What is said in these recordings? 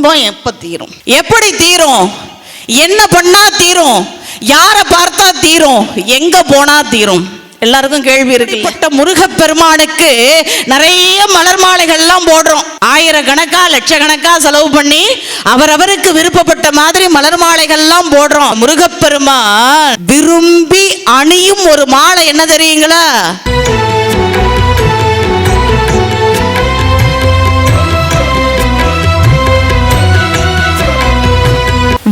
துன்பம் எப்ப தீரும்? எப்படி தீரும்? என்ன பண்ணா தீரும்? யாரை பார்த்தா தீரும்? எங்க போனா தீரும்? எல்லாருக்கும் கேள்வி இருக்கு. முருகப்பெருமானுக்கு நிறைய மலர் மாலைகள்லாம் போடுறோம். ஆயிரக்கணக்கா லட்சக்கணக்கா செலவு பண்ணி அவரவருக்கு விருப்பப்பட்ட மாதிரி மலர் மாலைகள்லாம் போடுறோம். முருகப்பெருமான் விரும்பி அணியும் ஒரு மாலை என்ன தெரியுங்களா?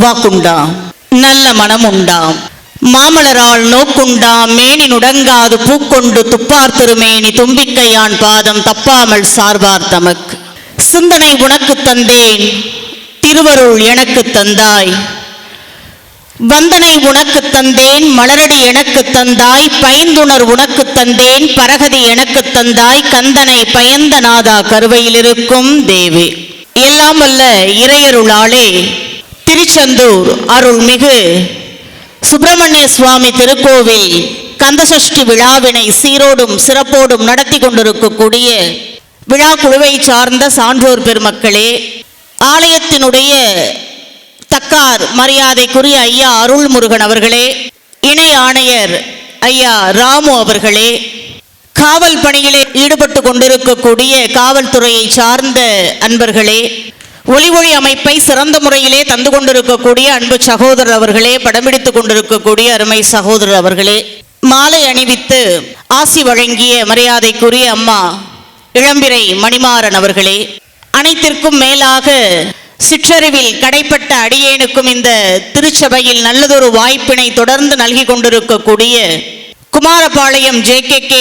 வாக்குண்டாம், நல்ல மனம் உண்டாம், மாமலரால் நோக்குண்டாம், மேனி நுடங்காது பூக்கொண்டு துப்பார் திருமேனி தும்பிக்கையான் பாதம் தப்பாமல் சார்பார் தமக்கு. சிந்தனை உனக்கு தந்தேன், திருவருள் எனக்கு தந்தாய், வந்தனை உனக்கு தந்தேன், மலரடி எனக்கு தந்தாய், பைந்துணர் உனக்கு தந்தேன், பரகதி எனக்கு தந்தாய், கந்தனை பயந்த நாதா கருவையில் இருக்கும் தேவி. எல்லாம் வல்ல இறையருளாலே திருச்செந்தூர் அருள்மிகு சுப்பிரமணிய சுவாமி திருக்கோவில் கந்தசஷ்டி விழாவினை சீரோடும் சிறப்போடும் நடத்தி கொண்டிருக்கக்கூடிய விழா குழுவை சார்ந்த சான்றோர் பெருமக்களே, ஆலயத்தினுடைய தக்கார் மரியாதைக்குரிய ஐயா அருள்முருகன் அவர்களே, இணை ஆணையர் ஐயா ராமு அவர்களே, காவல் பணியிலே ஈடுபட்டு கொண்டிருக்கக்கூடிய காவல்துறையை சார்ந்த அன்பர்களே, ஒளி அமைப்பை சிறந்த முறையிலே தந்து கொண்டிருக்கக்கூடிய அன்பு சகோதரர் அவர்களே, படம்பிடித்துக் கொண்டிருக்கக்கூடிய அருமை சகோதரர் அவர்களே, மாலை அணிவித்து ஆசி வழங்கிய மரியாதைக்குரிய அம்மா இளம்பிறை மணிமாறன் அவர்களே, அனைத்திற்கும் மேலாக சிற்றறிவில் கடைப்பட்ட அடியேனுக்கும் இந்த திருச்சபையில் நல்லதொரு வாய்ப்பினை தொடர்ந்து நல்கி கொண்டிருக்கக்கூடிய குமாரபாளையம் JKK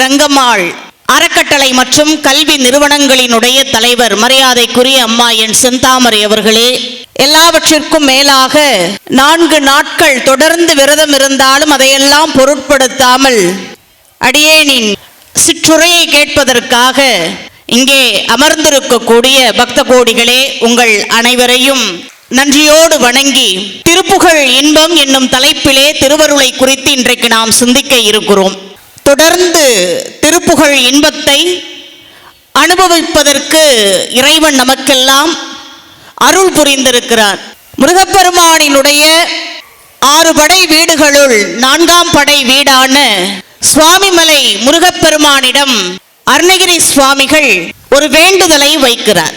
ரங்கம்மாள் அறக்கட்டளை மற்றும் கல்வி நிறுவனங்களினுடைய தலைவர் மரியாதைக்குரிய அம்மா என் செந்தாமரை அவர்களே, எல்லாவற்றிற்கும் மேலாக 4 நாட்கள் தொடர்ந்து விரதம் இருந்தாலும் அதையெல்லாம் பொருட்படுத்தாமல் அடியேனின் சிற்றுரையை கேட்பதற்காக இங்கே அமர்ந்திருக்கக்கூடிய பக்த கோடிகளே, உங்கள் அனைவரையும் நன்றியோடு வணங்கி திருப்புகழ் இன்பம் என்னும் தலைப்பிலே திருவருளை குறித்து இன்றைக்கு நாம் சிந்திக்க இருக்கிறோம். தொடர்ந்து திருப்புகழ் இன்பத்தை அனுபவிப்பதற்கு இறைவன் நமக்கெல்லாம் அருள் புரிந்திருக்கிறார். முருகப்பெருமானினுடைய 6 படை வீடுகளுள் 4ஆம் படை வீடான சுவாமிமலை முருகப்பெருமானிடம் அருணகிரி சுவாமிகள் ஒரு வேண்டுதலை வைக்கிறார்.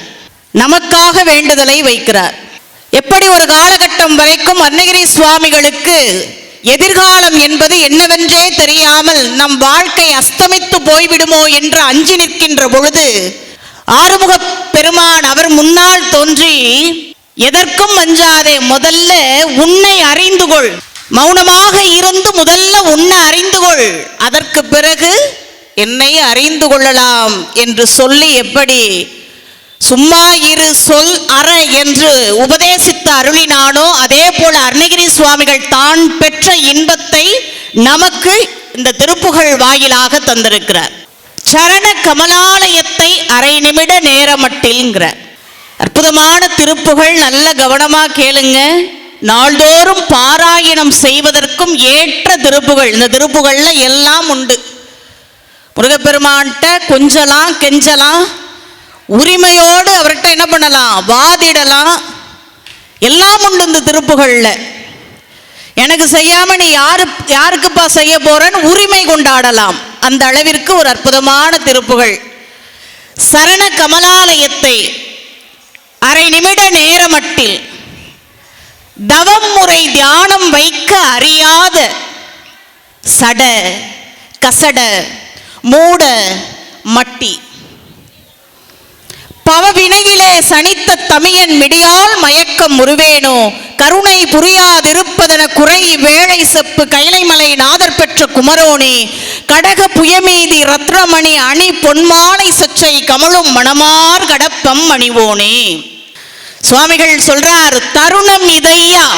நமக்காக வேண்டுதலை வைக்கிறார். எப்படி ஒரு காலகட்டம் வரைக்கும் அருணகிரி சுவாமிகளுக்கு எதிர்காலம் என்பது என்னவென்றே தெரியாமல் நம் வாழ்க்கை அஸ்தமித்து போய்விடுமோ என்று அஞ்சி நிற்கின்ற பொழுது ஆறுமுக பெருமான் அவர் முன்னால் தோன்றி, எதற்கும் அஞ்சாதே, முதல்ல உன்னை அறிந்து கொள், மௌனமாக இருந்து முதல்ல உன்னை அறிந்து கொள், அதற்கு பிறகு என்னை அறிந்து கொள்ளலாம் என்று சொல்லி எப்படி சும்மா இரு சொல் அற என்று உபதேசித்த அருளினானோ அதே போல அருணகிரி சுவாமிகள் தான் பெற்ற இன்பத்தை நமக்கு இந்த திருப்புகழ் வாயிலாக தந்திருக்கிறார். சரண கமலாலயத்தை அரை நிமிட நேரமட்டில்ங்கிற அற்புதமான திருப்புகழ். நல்ல கவனமா கேளுங்க. நாள்தோறும் பாராயணம் செய்வதற்கும் ஏற்ற திருப்புகழ். இந்த திருப்புகழ்ல எல்லாம் உண்டு. முருகப்பெருமான்கிட்ட கொஞ்சலாம் கெஞ்சலாம், உரிமையோடு அவர்கிட்ட என்ன பண்ணலாம், வாதிடலாம், எல்லாம் உண்டு இந்த திருப்புகள்ல. எனக்கு செய்யாம நீ யாருக்குப்பா செய்ய போறன்னு உரிமை கொண்டாடலாம். அந்த அளவிற்கு ஒரு அற்புதமான திருப்புகழ். சரண கமலாலயத்தை அரை நிமிட நேரமட்டில் தவம் முறை தியானம் வைக்க அறியாத சட கசட மூட மட்டி பவவினையிலே சனித்த தமியன் மிடியால் மயக்கம் முருவேனோ கருணை புரியாதிருப்பதன குறை வேளை செப்பு கைலைமலை நாதர் பெற்ற குமரோனே கடக புயமீதி ரத்னமணி அணி பொன்மாலை சச்சை கமலும் மணமார் கடப்பம் அணிவோனே. சுவாமிகள் சொல்றார், தருணம் இதையா,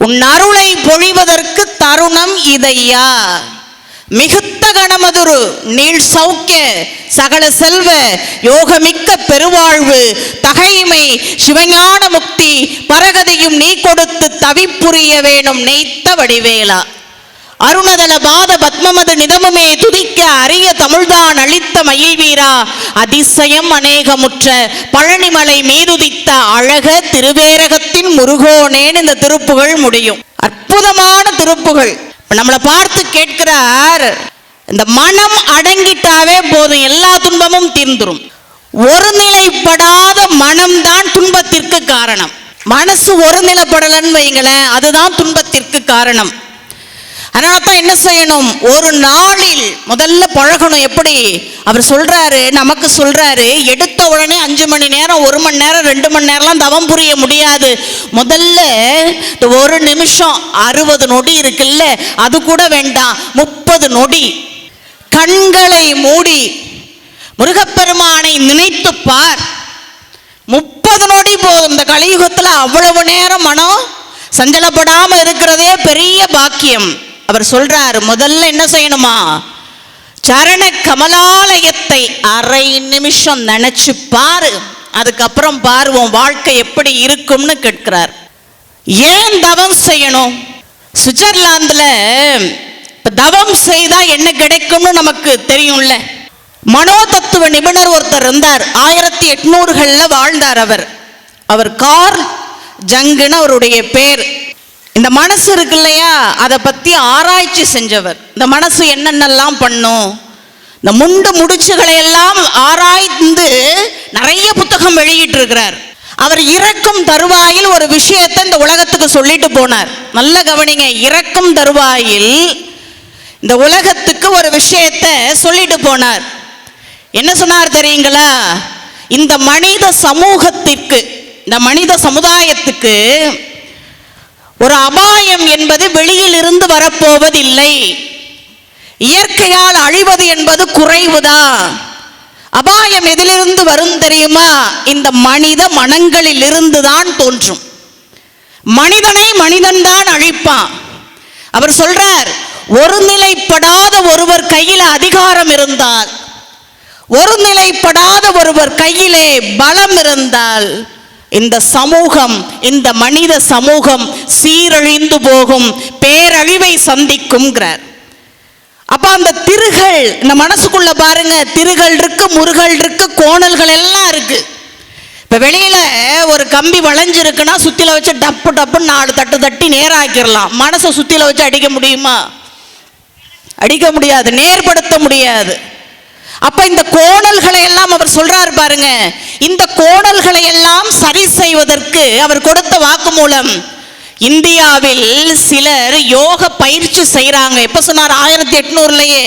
உன் அருளை பொழிவதற்கு தருணம் இதையா. மிகுத்த கணமதுரு நீள் சௌக்கிய சகல செல்வ யோகமிக்க பெருவாழ்வு தகைமை சிவஞான முக்தி பரகதியும் நீ கொடுத்து தவிப்புரிய வேணும் நெய்த்த வடிவேலா. அருணதல பாத பத்மமது நிதமுமே துதிக்க அரிய தமிழ்தான் அளித்த மயில் வீரா. அதிசயம் அநேகமுற்ற பழனிமலை மீதுதித்த அளித்த அழக திருவேரகத்தின் முருகோனேன்னு இந்த திருப்புகழ் முடியும். அற்புதமான திருப்புகழ். நம்மளை பார்த்து கேட்கிறார், இந்த மனம் அடங்கிட்டாவே போதும், எல்லா துன்பமும் தீர்ந்துரும். ஒருநிலைப்படாத மனம்தான் துன்பத்திற்கு காரணம். மனசு ஒருநிலைப்படலன்னு வைங்களேன், அதுதான் துன்பத்திற்கு காரணம். அதனால தான் என்ன செய்யணும், ஒரு நாளில் முதல்ல பழகணும். எப்படி அவர் சொல்றாரு, நமக்கு சொல்றாரு, எடுத்த உடனே 5 மணி நேரம் 1 மணி நேரம் 2 மணி நேரம்லாம் தவம் புரிய முடியாது. முதல்ல ஒரு நிமிஷம் 60 நொடி இருக்குல்ல, அது கூட வேண்டாம், 30 நொடி கண்களை மூடி முருகப்பெருமானை நினைத்து பார். 30 நொடி போதும். இந்த கலியுகத்தில் அவ்வளவு நேரம் மனம் சஞ்சலப்படாம இருக்கிறதே பெரிய பாக்கியம். அவர் சொல்றார், முதல்ல என்ன செய்யணுமா, சரண கமலாலயத்தை அரை நிமிஷம் நினைச்சு பாரு, அதுக்கப்புறம் பாருவோம் வாழ்க்கை எப்படி இருக்கும்னு கேட்கிறார். ஏன் தவம் செய்யணும்? சுவிட்சர்லாந்துல தவம் செய்தா என்ன கிடைக்கும்னு நமக்கு தெரியும்ல. மனோ தத்துவ நிபுணர் ஒருத்தர் இருந்தார், 1800களில் வாழ்ந்தார். அவர் கார்ல் ஜங்குன்னு அவருடைய பேர். இந்த மனசு இருக்கு இல்லையா, அதை பத்தி ஆராய்ச்சி செஞ்சவர். இந்த மனசு என்னென்னலாம் பண்ணும், இந்த முண்டு முடிச்சுகளை எல்லாம் ஆராய்ந்து நிறைய புத்தகம் வெளியிட்டு இருக்கிறார். அவர் இறக்கும் தருவாயில் ஒரு விஷயத்தை இந்த உலகத்துக்கு சொல்லிட்டு போனார். நல்ல கவனிங்க, இறக்கும் தருவாயில் இந்த உலகத்துக்கு ஒரு விஷயத்தை சொல்லிட்டு போனார். என்ன சொன்னார் தெரியுங்களா, இந்த மனித சமூகத்திற்கு, இந்த மனித சமுதாயத்துக்கு ஒரு அபாயம் என்பது வெளியில் இருந்து வரப்போவதில்லை. இயற்கையால் அழிவது என்பது குறைவுதான். அபாயம் எதிலிருந்து வரும் தெரியுமா, இந்த மனித மனங்களில் இருந்து தான் தோன்றும். மனிதனை மனிதன் தான் அழிப்பான். அவர் சொல்றார், ஒருநிலைப்படாத ஒருவர் கையில் அதிகாரம் இருந்தால், ஒருநிலைப்படாத ஒருவர் கையிலே பலம் இருந்தால், இந்த சமூகம், இந்த மனித சமூகம் சீரழிந்து போகும், பேரழிவை சந்திக்கும்ங்கிறார். அப்ப அந்த திருகள் இந்த மனசுக்குள்ள பாருங்க, திருகள் இருக்கு, முருகள் இருக்கு, கோணல்கள் எல்லாம் இருக்கு. இப்ப வெளியில ஒரு கம்பி வளைஞ்சிருக்குன்னா சுத்தில வச்சு டப்பு டப்புன்னு 4 தட்டு தட்டி நேராக்கிடலாம். மனசை சுத்தில வச்சு அடிக்க முடியுமா? அடிக்க முடியாது, நேர்படுத்த முடியாது. அப்ப இந்த கோணல்களை எல்லாம் அவர் சொல்றாரு பாருங்க, இந்த கோணல்களை எல்லாம் சரி செய்வதற்கு அவர் கொடுத்த வாக்குமூலம். இந்தியாவில் சிலர் யோக பயிற்சி செய்யறாங்க. எப்ப சொன்னார்? 1800லேயே.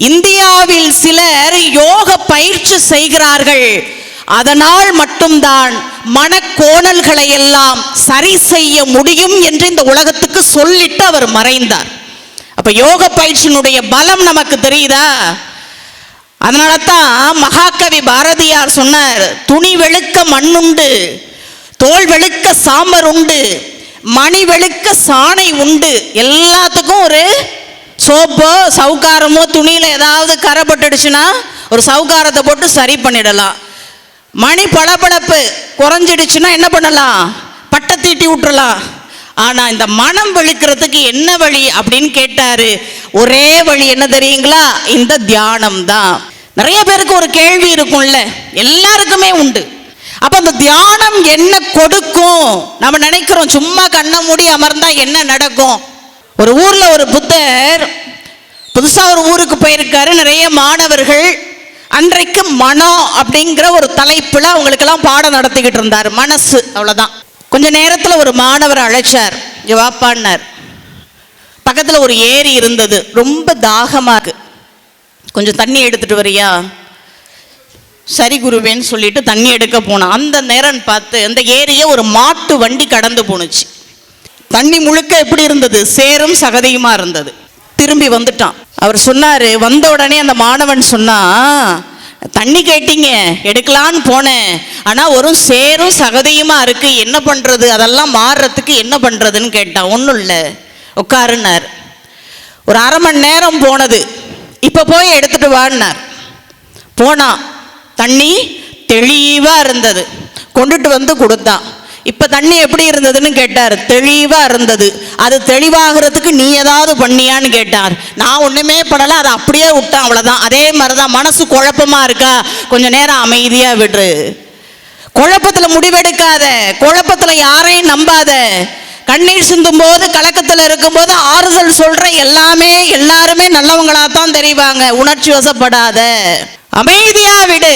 இந்தியாவில் சிலர் யோக பயிற்சி செய்கிறார்கள். அதனால் மட்டும்தான் மனக்கோணல்களை எல்லாம் சரி செய்ய முடியும் என்று இந்த உலகத்துக்கு சொல்லிட்டு அவர் மறைந்தார். அப்ப யோக பயிற்சியினுடைய பலம் நமக்கு தெரியுதா? அதனால தான் மகாகவி பாரதியார் சொன்னார், துணி வெளுக்க மண்ணுண்டு, தோல் வெளுக்க சாம்பர் உண்டு, மணி வெளுக்க சாணை உண்டு. எல்லாத்துக்கும் ஒரு சோப்போ சவுக்காரமோ, துணியில் ஏதாவது கரை பட்டுடுச்சுன்னா ஒரு சவுக்காரத்தை போட்டு சரி பண்ணிடலாம். மணி பளபளப்பு குறைஞ்சிடுச்சுன்னா என்ன பண்ணலாம்? பட்டை தீட்டி விட்டுறலாம். ஆனா இந்த மனம் வெளுக்கிறதுக்கு என்ன வழி அப்படின்னு கேட்டாரு. ஒரே வழி என்ன தெரியுங்களா? இந்த தியானம் தான். நிறைய பேருக்கு ஒரு கேள்வி இருக்கும்ல, எல்லாருக்குமே உண்டு. அப்ப அந்த தியானம் என்ன கொடுக்கும்? நம்ம நினைக்கிறோம் சும்மா கண்ணை மூடி அமர்ந்தா என்ன நடக்கும். ஒரு ஊர்ல ஒரு புத்தர் புதுசா ஒரு ஊருக்கு போயிருக்காரு. நிறைய மாணவர்கள். அன்றைக்கு மனம் அப்படிங்கிற ஒரு தலைப்புல அவங்களுக்கெல்லாம் பாடம் நடத்திக்கிட்டு இருந்தார். மனசு, அவ்வளவுதான். கொஞ்ச நேரத்துல ஒரு மாணவர் அழைச்சார், வாப்பான்னார். பக்கத்துல ஒரு ஏரி இருந்தது, ரொம்ப தாகமா இருக்கு, கொஞ்சம் தண்ணி எடுத்துட்டு வரியா? சரி குருவேன்னு சொல்லிட்டு தண்ணி எடுக்க போனான். அந்த நேரம் பார்த்து அந்த ஏரியை ஒரு மாட்டு வண்டி கடந்து போனுச்சு. தண்ணி முழுக்க எப்படி இருந்தது? சேரும் சகதியுமா இருந்தது. திரும்பி வந்துட்டான். அவர் சொன்னாரு, வந்த உடனே அந்த மாணவன் சொன்னா, தண்ணி கேட்டீங்க, எடுக்கலான்னு போனேன், ஆனா ஒரு சேரும் சகதியுமா இருக்கு, என்ன பண்றது? அதெல்லாம் மாறுறதுக்கு என்ன பண்றதுன்னு கேட்டான். ஒன்றும் இல்லை, உட்காருன்னார். ஒரு அரை மணி நேரம் போனது. இப்ப போய் எடுத்துட்டு வான்னார். போனா தண்ணி தெளிவா இருந்தது. கொண்டுட்டு வந்து கொடுத்தான். இப்ப தண்ணி எப்படி இருந்ததுன்னு கேட்டார். தெளிவா இருந்தது. அது தெளிவாகிறதுக்கு நீ ஏதாவது பண்ணியான்னு கேட்டார். நான் ஒண்ணுமே பண்ணல, அதை அப்படியே விட்டேன், அவ்வளவுதான். அதே மாதிரிதான் மனசு குழப்பமா இருக்கா, கொஞ்ச நேரம் அமைதியா விடுறு. குழப்பத்துல முடிவெடுக்காத, குழப்பத்துல யாரையும் நம்பாத. கண்ணீர் சிந்தும் போது, கலக்கத்தில் இருக்கும்போது ஆறுதல் சொல்ற எல்லாருமே நல்லவங்களா தான் தெரிவாங்க. உணர்ச்சி வசப்படாத, அமைதியா விடு.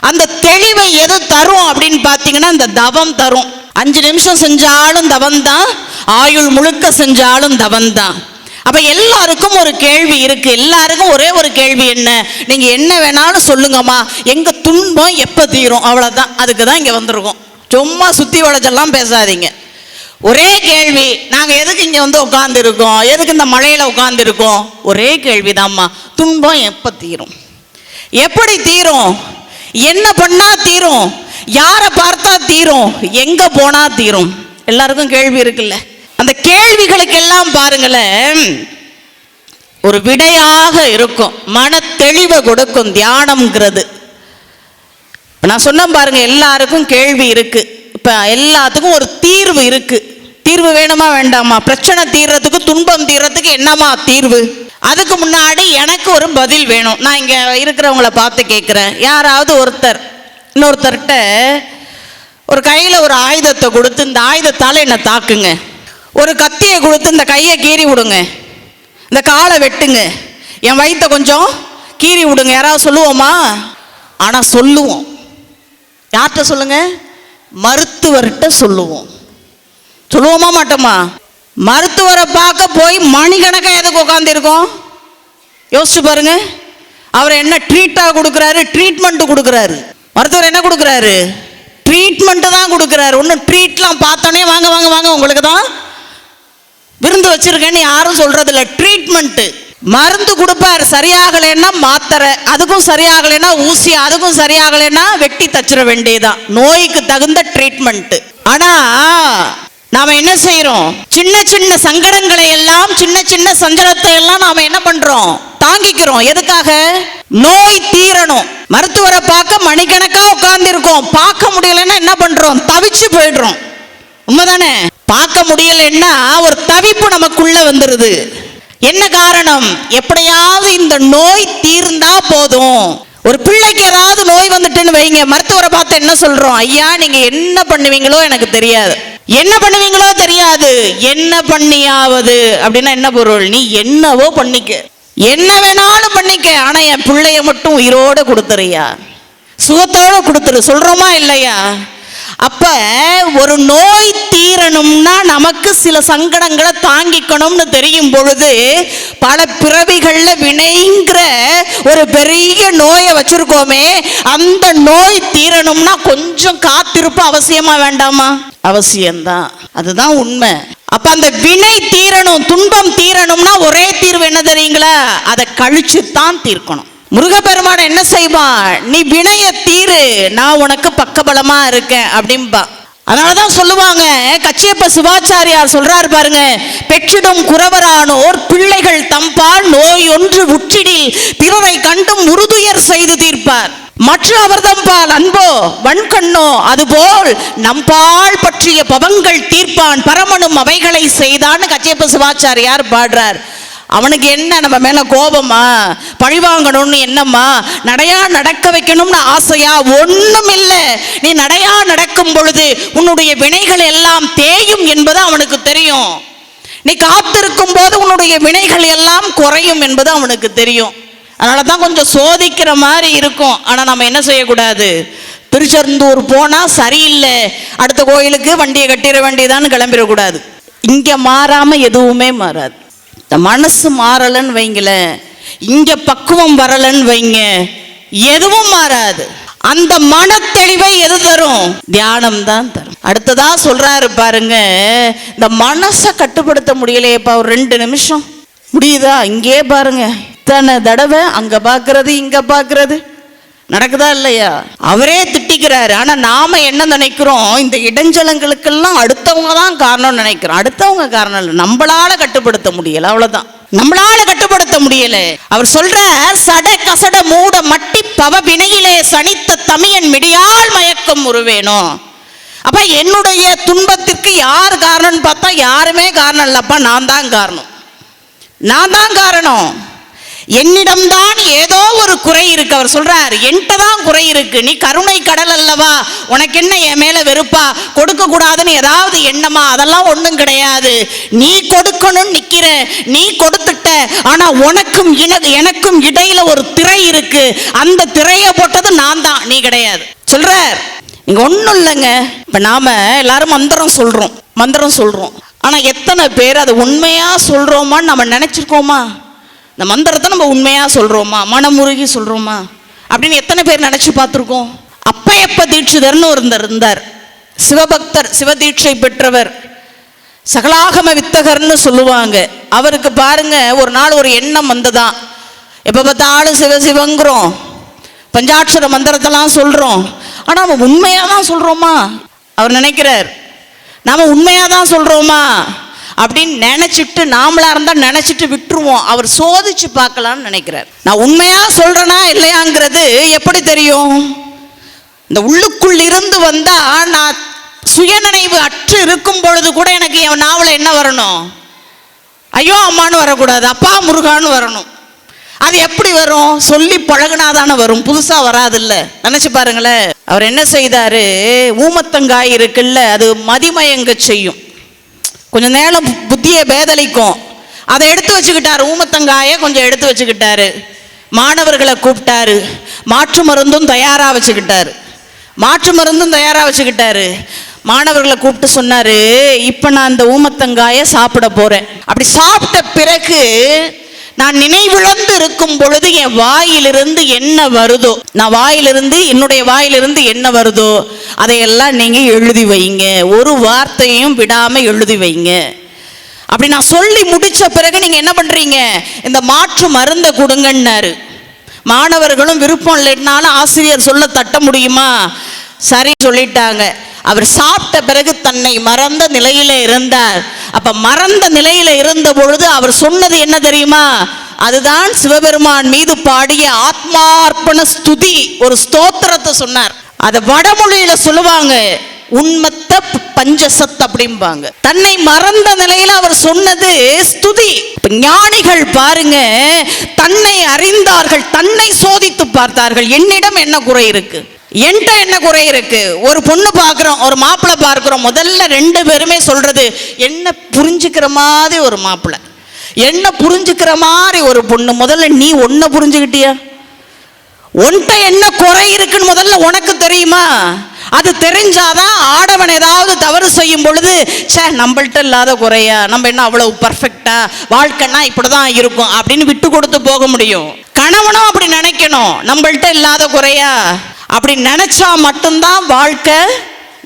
அந்த தெளிவை எது தரும் அப்படின்னு பார்த்தீங்கன்னா இந்த தவம் தரும். 5 நிமிஷம் செஞ்சாலும் தவம் தான், ஆயுள் முழுக்க செஞ்சாலும் தவம் தான். அப்ப எல்லாருக்கும் ஒரு கேள்வி இருக்கு. எல்லாருக்கும் ஒரே ஒரு கேள்வி, என்ன? நீங்க என்ன வேணாலும் சொல்லுங்கம்மா, எங்க துன்பம் எப்ப தீரும், அவ்வளவுதான். அதுக்கு தான் இங்க வந்திருக்கோம். சும்மா சுத்தி வளைச்செல்லாம் பேசாதீங்க. ஒரே கேள்வி, நாங்க எதுக்கு இங்க வந்து உட்கார்ந்து இருக்கோம், எதுக்கு இந்த மழையில உட்கார்ந்து இருக்கோம்? ஒரே கேள்விதாம்மா, துன்பம் எப்ப தீரும், எப்படி தீரும், என்ன பண்ணா தீரும், யாரை பார்த்தா தீரும், எங்க போனா தீரும்? எல்லாருக்கும் கேள்வி இருக்குல்ல. அந்த கேள்விகளுக்கு எல்லாம் பாருங்களேன் ஒரு விடையாக இருக்கும், மன தெளிவை கொடுக்கும் தியானம்ங்கிறது. நான் சொன்ன பாருங்க, எல்லாருக்கும் கேள்வி இருக்கு. இப்ப எல்லாத்துக்கும் ஒரு தீர்வு இருக்கு. தீர்வு வேணுமா வேண்டாமா? பிரச்சனை தீர்றதுக்கு, துன்பம் தீர்றதுக்கு என்னமா தீர்வு? அதுக்கு முன்னாடி எனக்கு ஒரு பதில் வேணும். நான் இங்க இருக்கிறவங்கள பார்த்து கேட்கிறேன். யாராவது ஒருத்தர் இன்னொருத்தர்கிட்ட ஒரு கையில ஒரு ஆயுதத்தை கொடுத்து, இந்த ஆயுதத்தால என்ன தாக்குங்க, ஒரு கத்தியை கொடுத்து இந்த கையை கீறி விடுங்க, இந்த காலை வெட்டுங்க, என் வயிற்ற கொஞ்சம் கீறி விடுங்க, யாராவது சொல்லுவோமா? ஆனா சொல்லுவோம். யார்கிட்ட சொல்லுங்க? மருத்துவர்கிட்ட சொல்லுவோம். சொல்லுவோமா மாட்டோமா? மருத்துவரை பார்க்க போய் மணிக்கணக்கா எதுக்கு உட்கார்ந்து இருக்கோம்? யோசிச்சு பாருங்க. அவர் என்ன ட்ரீட்டா கொடுக்குறாரு? ட்ரீட்மெண்ட் கொடுக்குறாரு. மருத்துவர் என்ன கொடுக்குறாரு? ட்ரீட்மெண்ட் தான் கொடுக்குறாரு. ஒன்றும் ட்ரீட்லாம் பார்த்தோன்னே வாங்க வாங்க வாங்க உங்களுக்கு தான் விருந்து வச்சிருக்கேன்னு யாரும் சொல்றது இல்லை. ட்ரீட்மெண்ட், மருந்து கொடுப்பார். சரியாகலைன்னா மாத்திரை, அதுக்கும் சரியாகலைன்னா ஊசி, அதுக்கும் சரியாகலைன்னா வெட்டி தச்சிட வேண்டியதான். நோய்க்கு தகுந்த ட்ரீட்மெண்ட். ஆனா நாம என்ன செய்யறோம்? சின்ன சின்ன சங்கடங்களை எல்லாம், சின்ன சின்ன சஞ்சலத்தை எல்லாம் நாம என்ன பண்றோம்? தாங்கிக்கிறோம். எதுக்காக? நோய் தீரணும். மருத்துவரை பார்க்க மணிக்கணக்கா உட்கார்ந்து இருக்கோம். பார்க்க முடியலன்னா என்ன பண்றோம்? தவிச்சு போயிடுறோம். உண்மைதானே? பார்க்க முடியலன்னா ஒரு தவிப்பு நமக்குள்ள வந்துருது. என்ன காரணம்? எப்படியாவது இந்த நோய் தீர்ந்தா போதும். ஒரு பிள்ளைக்கு ஏதாவது நோய் வந்துட்டுன்னு வைங்க, மருத்துவரை பார்த்து என்ன சொல்றோம்? ஐயா நீங்க என்ன பண்ணுவீங்களோ எனக்கு தெரியாது, என்ன பண்ணுவீங்களோ தெரியாது, என்ன பண்ணியாவது. அப்படின்னா என்ன பொருள்? நீ என்னவோ பண்ணிக்க, என்ன வேணாலும் பண்ணிக்க, ஆனா என் பிள்ளைய மட்டும் உயிரோட கொடுத்துறியா, சுகத்தோட கொடுத்துரு. சொல்றோமா இல்லையா? அப்ப ஒரு நோய் தீரணும்னா நமக்கு சில சங்கடங்களை தாங்கிக்கணும்னு தெரியும் பொழுது, பல பிறவிகள்ல வினைங்கிற ஒரு பெரிய நோயை வச்சிருக்கோமே, அந்த நோய் தீரணும்னா கொஞ்சம் காத்திருப்பு அவசியமா வேண்டாமா? அவசியம்தான். அதுதான் உண்மை. அப்ப அந்த வினை தீரணும், துன்பம் தீரணும்னா ஒரே தீர்வு என்ன தெரியுங்களா? அதை கழிச்சு தான் தீர்க்கணும். முருகப்பெருமான் என்ன செய்வான்? நீ வினைய தீரு, நான் உனக்கு பக்கபலமா இருக்கேன் அப்படின்பா. அதனாலதான் சொல்லுவாங்க, கச்சியப்ப சிவாச்சாரியார் சொல்றாரு பாருங்க, பெற்றிடும் குறவரானோர் பிள்ளைகள் தம்பால் நோய் ஒன்று உற்றிடில் பிறரை கண்டும் உறுதுயர் செய்து தீர்ப்பார். மற்ற அவர்தம்பால் அன்போ வன்கண்ணோ அதுபோல் நம்பால் பற்றிய பவங்கள் தீர்ப்பான் பரமனும் அவைகளை செய்தான்னு கச்சியப்ப சிவாச்சாரியார் பாடுறார். அவனுக்கு என்ன நம்ம மேல கோபமா, பழிவாங்கணும்னு என்னம்மா, நடையா நடக்க வைக்கணும்னு ஆசையா? ஒண்ணும் இல்லை. நீ நடையா நடக்கும் பொழுது உன்னுடைய வினைகள் எல்லாம் தேயும் என்பது அவனுக்கு தெரியும். நீ காத்திருக்கும் போது உன்னுடைய வினைகள் எல்லாம் குறையும் என்பது அவனுக்கு தெரியும். அதனாலதான் கொஞ்சம் சோதிக்கிற மாதிரி இருக்கும். ஆனா நம்ம என்ன செய்யக்கூடாது? திருச்செந்தூர் போனா சரியில்லை, அடுத்த கோயிலுக்கு வண்டியை கட்டிட வேண்டியதான்னு கிளம்பிடக்கூடாது. இங்க மாறாம எதுவுமே மாறாது. இந்த மனசு மாறலன்னு வைங்கள, இங்க பக்குவம் வரலன்னு வைங்க, எதுவும் மாறாது. அந்த மன தெளிவை எது தரும்? தியானம் தான் தரும். அடுத்ததா சொல்றாரு பாருங்க, இந்த மனசை கட்டுப்படுத்த முடியலையேப்பா, ஒரு 2 நிமிஷம் முடியுதா? இங்கே பாருங்க, இத்தனை தடவை அங்க பாக்குறது இங்க பாக்குறது நடக்குதா இல்லையா? அவரே திட்டிக்கிறாரு. ஆனா நாம என்ன நினைக்கிறோம்? இந்த இடைஞ்சலங்களுக்கெல்லாம் அடுத்தவங்க தான் காரணம் நினைக்கிறோம். அடுத்தவங்க காரணம் இல்லை, நம்மளால கட்டுப்படுத்த முடியல, அவ்வளவுதான். நம்மளால கட்டுப்படுத்த முடியல. அவர் சொல்ற, சட கசட மூட மட்டி பவ வினையிலே சனித்த தமியன் மிடியால் மயக்கம் உருவேணும். அப்ப என்னுடைய துன்பத்திற்கு யார் காரணம்னு பார்த்தா யாருமே காரணம் இல்லப்பா, நான் தான் காரணம், நான் தான் காரணம். என்னிடம்தான் ஏதோ ஒரு குறை இருக்கு. அவர் சொல்றார், என்கிட்ட தான் குறை இருக்கு. நீ கருணை கடல் அல்லவா, உனக்கு என்ன என் மேல வெறுப்பா, கொடுக்க கூடாதுன்னு ஏதாவது எண்ணமா? அதெல்லாம் ஒண்ணும் கிடையாது. நீ கொடுக்கணும்னு நிக்கிற, நீ கொடுத்துட்ட. ஆனா உனக்கும் எனக்கும் இடையில ஒரு திரை இருக்கு. அந்த திரையை போட்டது நான் தான், நீ கிடையாது சொல்றார். இங்க ஒண்ணும் இல்லைங்க. இப்ப நாம எல்லாரும் மந்திரம் சொல்றோம். ஆனா எத்தனை பேர் அதை உண்மையா சொல்றோமான்னு நம்ம நினைச்சிருக்கோமா? இந்த மந்திரத்தை நம்ம உண்மையா சொல்றோமா, மனமுருகி சொல்றோமா அப்படின்னு எத்தனை பேர் நினைச்சு பார்த்துருக்கோம்? அப்பையப்ப தீட்சிதர்னு ஒருத்தர் இருந்தார், சிவபக்தர், சிவதீட்சை பெற்றவர், சகலாகம வித்தகர்னு சொல்லுவாங்க. அவருக்கு பாருங்க ஒரு நாள் ஒரு எண்ணம் வந்ததான். எப்ப பார்த்தாலும் சிவசிவங்கிறோம், பஞ்சாட்சர மந்திரத்தெல்லாம் சொல்றோம், ஆனா நம்ம உண்மையா தான் சொல்றோமா? அவர் நினைக்கிறார், நாம உண்மையா தான் சொல்றோமா அப்படின்னு நினைச்சிட்டு, நாமளா இருந்தா நினைச்சிட்டு விட்டுருவோம். அவர் சோதிச்சு பார்க்கலாம்னு நினைக்கிறார். நான் உண்மையா சொல்றேனா இல்லையாங்கிறது எப்படி தெரியும்? இந்த உள்ளுக்குள் இருந்து வந்தா, நான் சுயநினைவு அற்று இருக்கும் பொழுது கூட எனக்கு என் நாவல என்ன வரணும்? ஐயோ அம்மானு வரக்கூடாது, அப்பா முருகான்னு வரணும். அது எப்படி வரும்? சொல்லி பழகுனாதானே வரும், புதுசா வராது இல்ல. நினைச்சு பாருங்களேன். அவர் என்ன செய்தாரு, ஊமத்தங்காய் இருக்குல்ல, அது மதிமயங்க செய்யும், கொஞ்ச நேரம் புத்தியை பேதலிக்கும். அதை எடுத்து வச்சுக்கிட்டாரு, ஊமத்தங்காயை கொஞ்சம் எடுத்து வச்சுக்கிட்டாரு. மாணவர்களை கூப்பிட்டாரு, மாற்று மருந்தும் தயாரா வச்சுக்கிட்டாரு. மாணவர்களை கூப்பிட்டு சொன்னாரு, இப்ப நான் இந்த ஊமத்தங்காயை சாப்பிட போறேன். அப்படி சாப்பிட்ட பிறகு நான் நினைவிழந்து இருக்கும் பொழுது என் வாயிலிருந்து என்ன வருதோ, என்னுடைய வாயிலிருந்து என்ன வருதோ அதையெல்லாம் நீங்க எழுதி வைங்க, ஒரு வார்த்தையும் விடாம எழுதி வைங்க. அப்படி நான் சொல்லி முடிச்ச பிறகு நீங்க என்ன பண்றீங்க, இந்த மாற்று மருந்தை கொடுங்கன்னாரு. மாணவர்களும் விருப்பம் இல்லைன்னாலும் ஆசிரியர் சொல்ல தட்ட முடியுமா? சரி சொல்லிட்டாங்க. அவர் சாப்பிட்ட பிறகு தன்னை மறந்த நிலையில இருந்தார். அப்ப மறந்த நிலையில இருந்த பொழுது அவர் சொன்னது என்ன தெரியுமா? அதுதான் சிவபெருமான் மீது பாடிய ஆத்மார்ப்பண ஸ்துதி, ஒரு ஸ்தோத்திரத்தை சொன்னார். அத வடமொழியில சொல்லுவாங்க உண்மத்த பஞ்சசத் அப்படிம்பாங்க. தன்னை மறந்த நிலையில அவர் சொன்னது ஸ்துதி. ஞானிகள் பாருங்க, தன்னை அறிந்தார்கள், தன்னை சோதித்து பார்த்தார்கள். என்னிடம் என்ன குறை இருக்கு, என்கிட்ட என்ன குறை இருக்கு? ஒரு பொண்ணு பார்க்குறோம், ஒரு மாப்பிள்ளை பார்க்குறோம். முதல்ல ரெண்டு பேருமே சொல்றது, என்ன புரிஞ்சுக்கிற மாதிரி ஒரு மாப்பிள்ளை, என்ன புரிஞ்சுக்கிற மாதிரி ஒரு பொண்ணு. முதல்ல நீ ஒன்ன புரிஞ்சுக்கிட்டியா? உன்கிட்ட என்ன குறை இருக்குன்னு முதல்ல உனக்கு தெரியுமா? அது தெரிஞ்சாதான் ஆடவன் ஏதாவது தவறு செய்யும் பொழுது, சே நம்மள்ட்ட இல்லாத குறையா, நம்ம என்ன அவ்வளவு பர்ஃபெக்டா, வாழ்க்கைன்னா இப்படிதான் இருக்கும் அப்படின்னு விட்டு கொடுத்து போக முடியும். கணவனும் அப்படி நினைக்கணும், நம்மள்ட்ட இல்லாத குறையா அப்படி நினைச்சா மட்டும்தான் வாழ்க்கை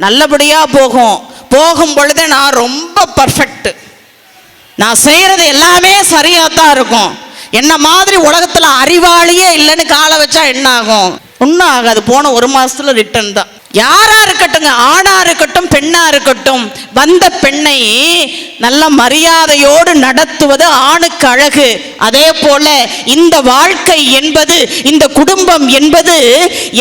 நல்லபடியா போகும் பொழுது நான் ரொம்ப பர்ஃபெக்ட், நான் செய்யறது எல்லாமே சரியா தான் இருக்கும், என்ன மாதிரி உலகத்துல அறிவாளியே இல்லைன்னு காலை வச்சா என்ன ஆகும்? ஒன்றும் ஆகாது. போன ஒரு மாசத்துல ரிட்டர்ன் தான். யாரா இருக்கட்டும், ஆணா இருக்கட்டும் பெண்ணா இருக்கட்டும், வந்த பெண்ணை நல்ல மரியாதையோடு நடத்துவது ஆணுக்கு அழகு. அதே போல இந்த வாழ்க்கை என்பது, இந்த குடும்பம் என்பது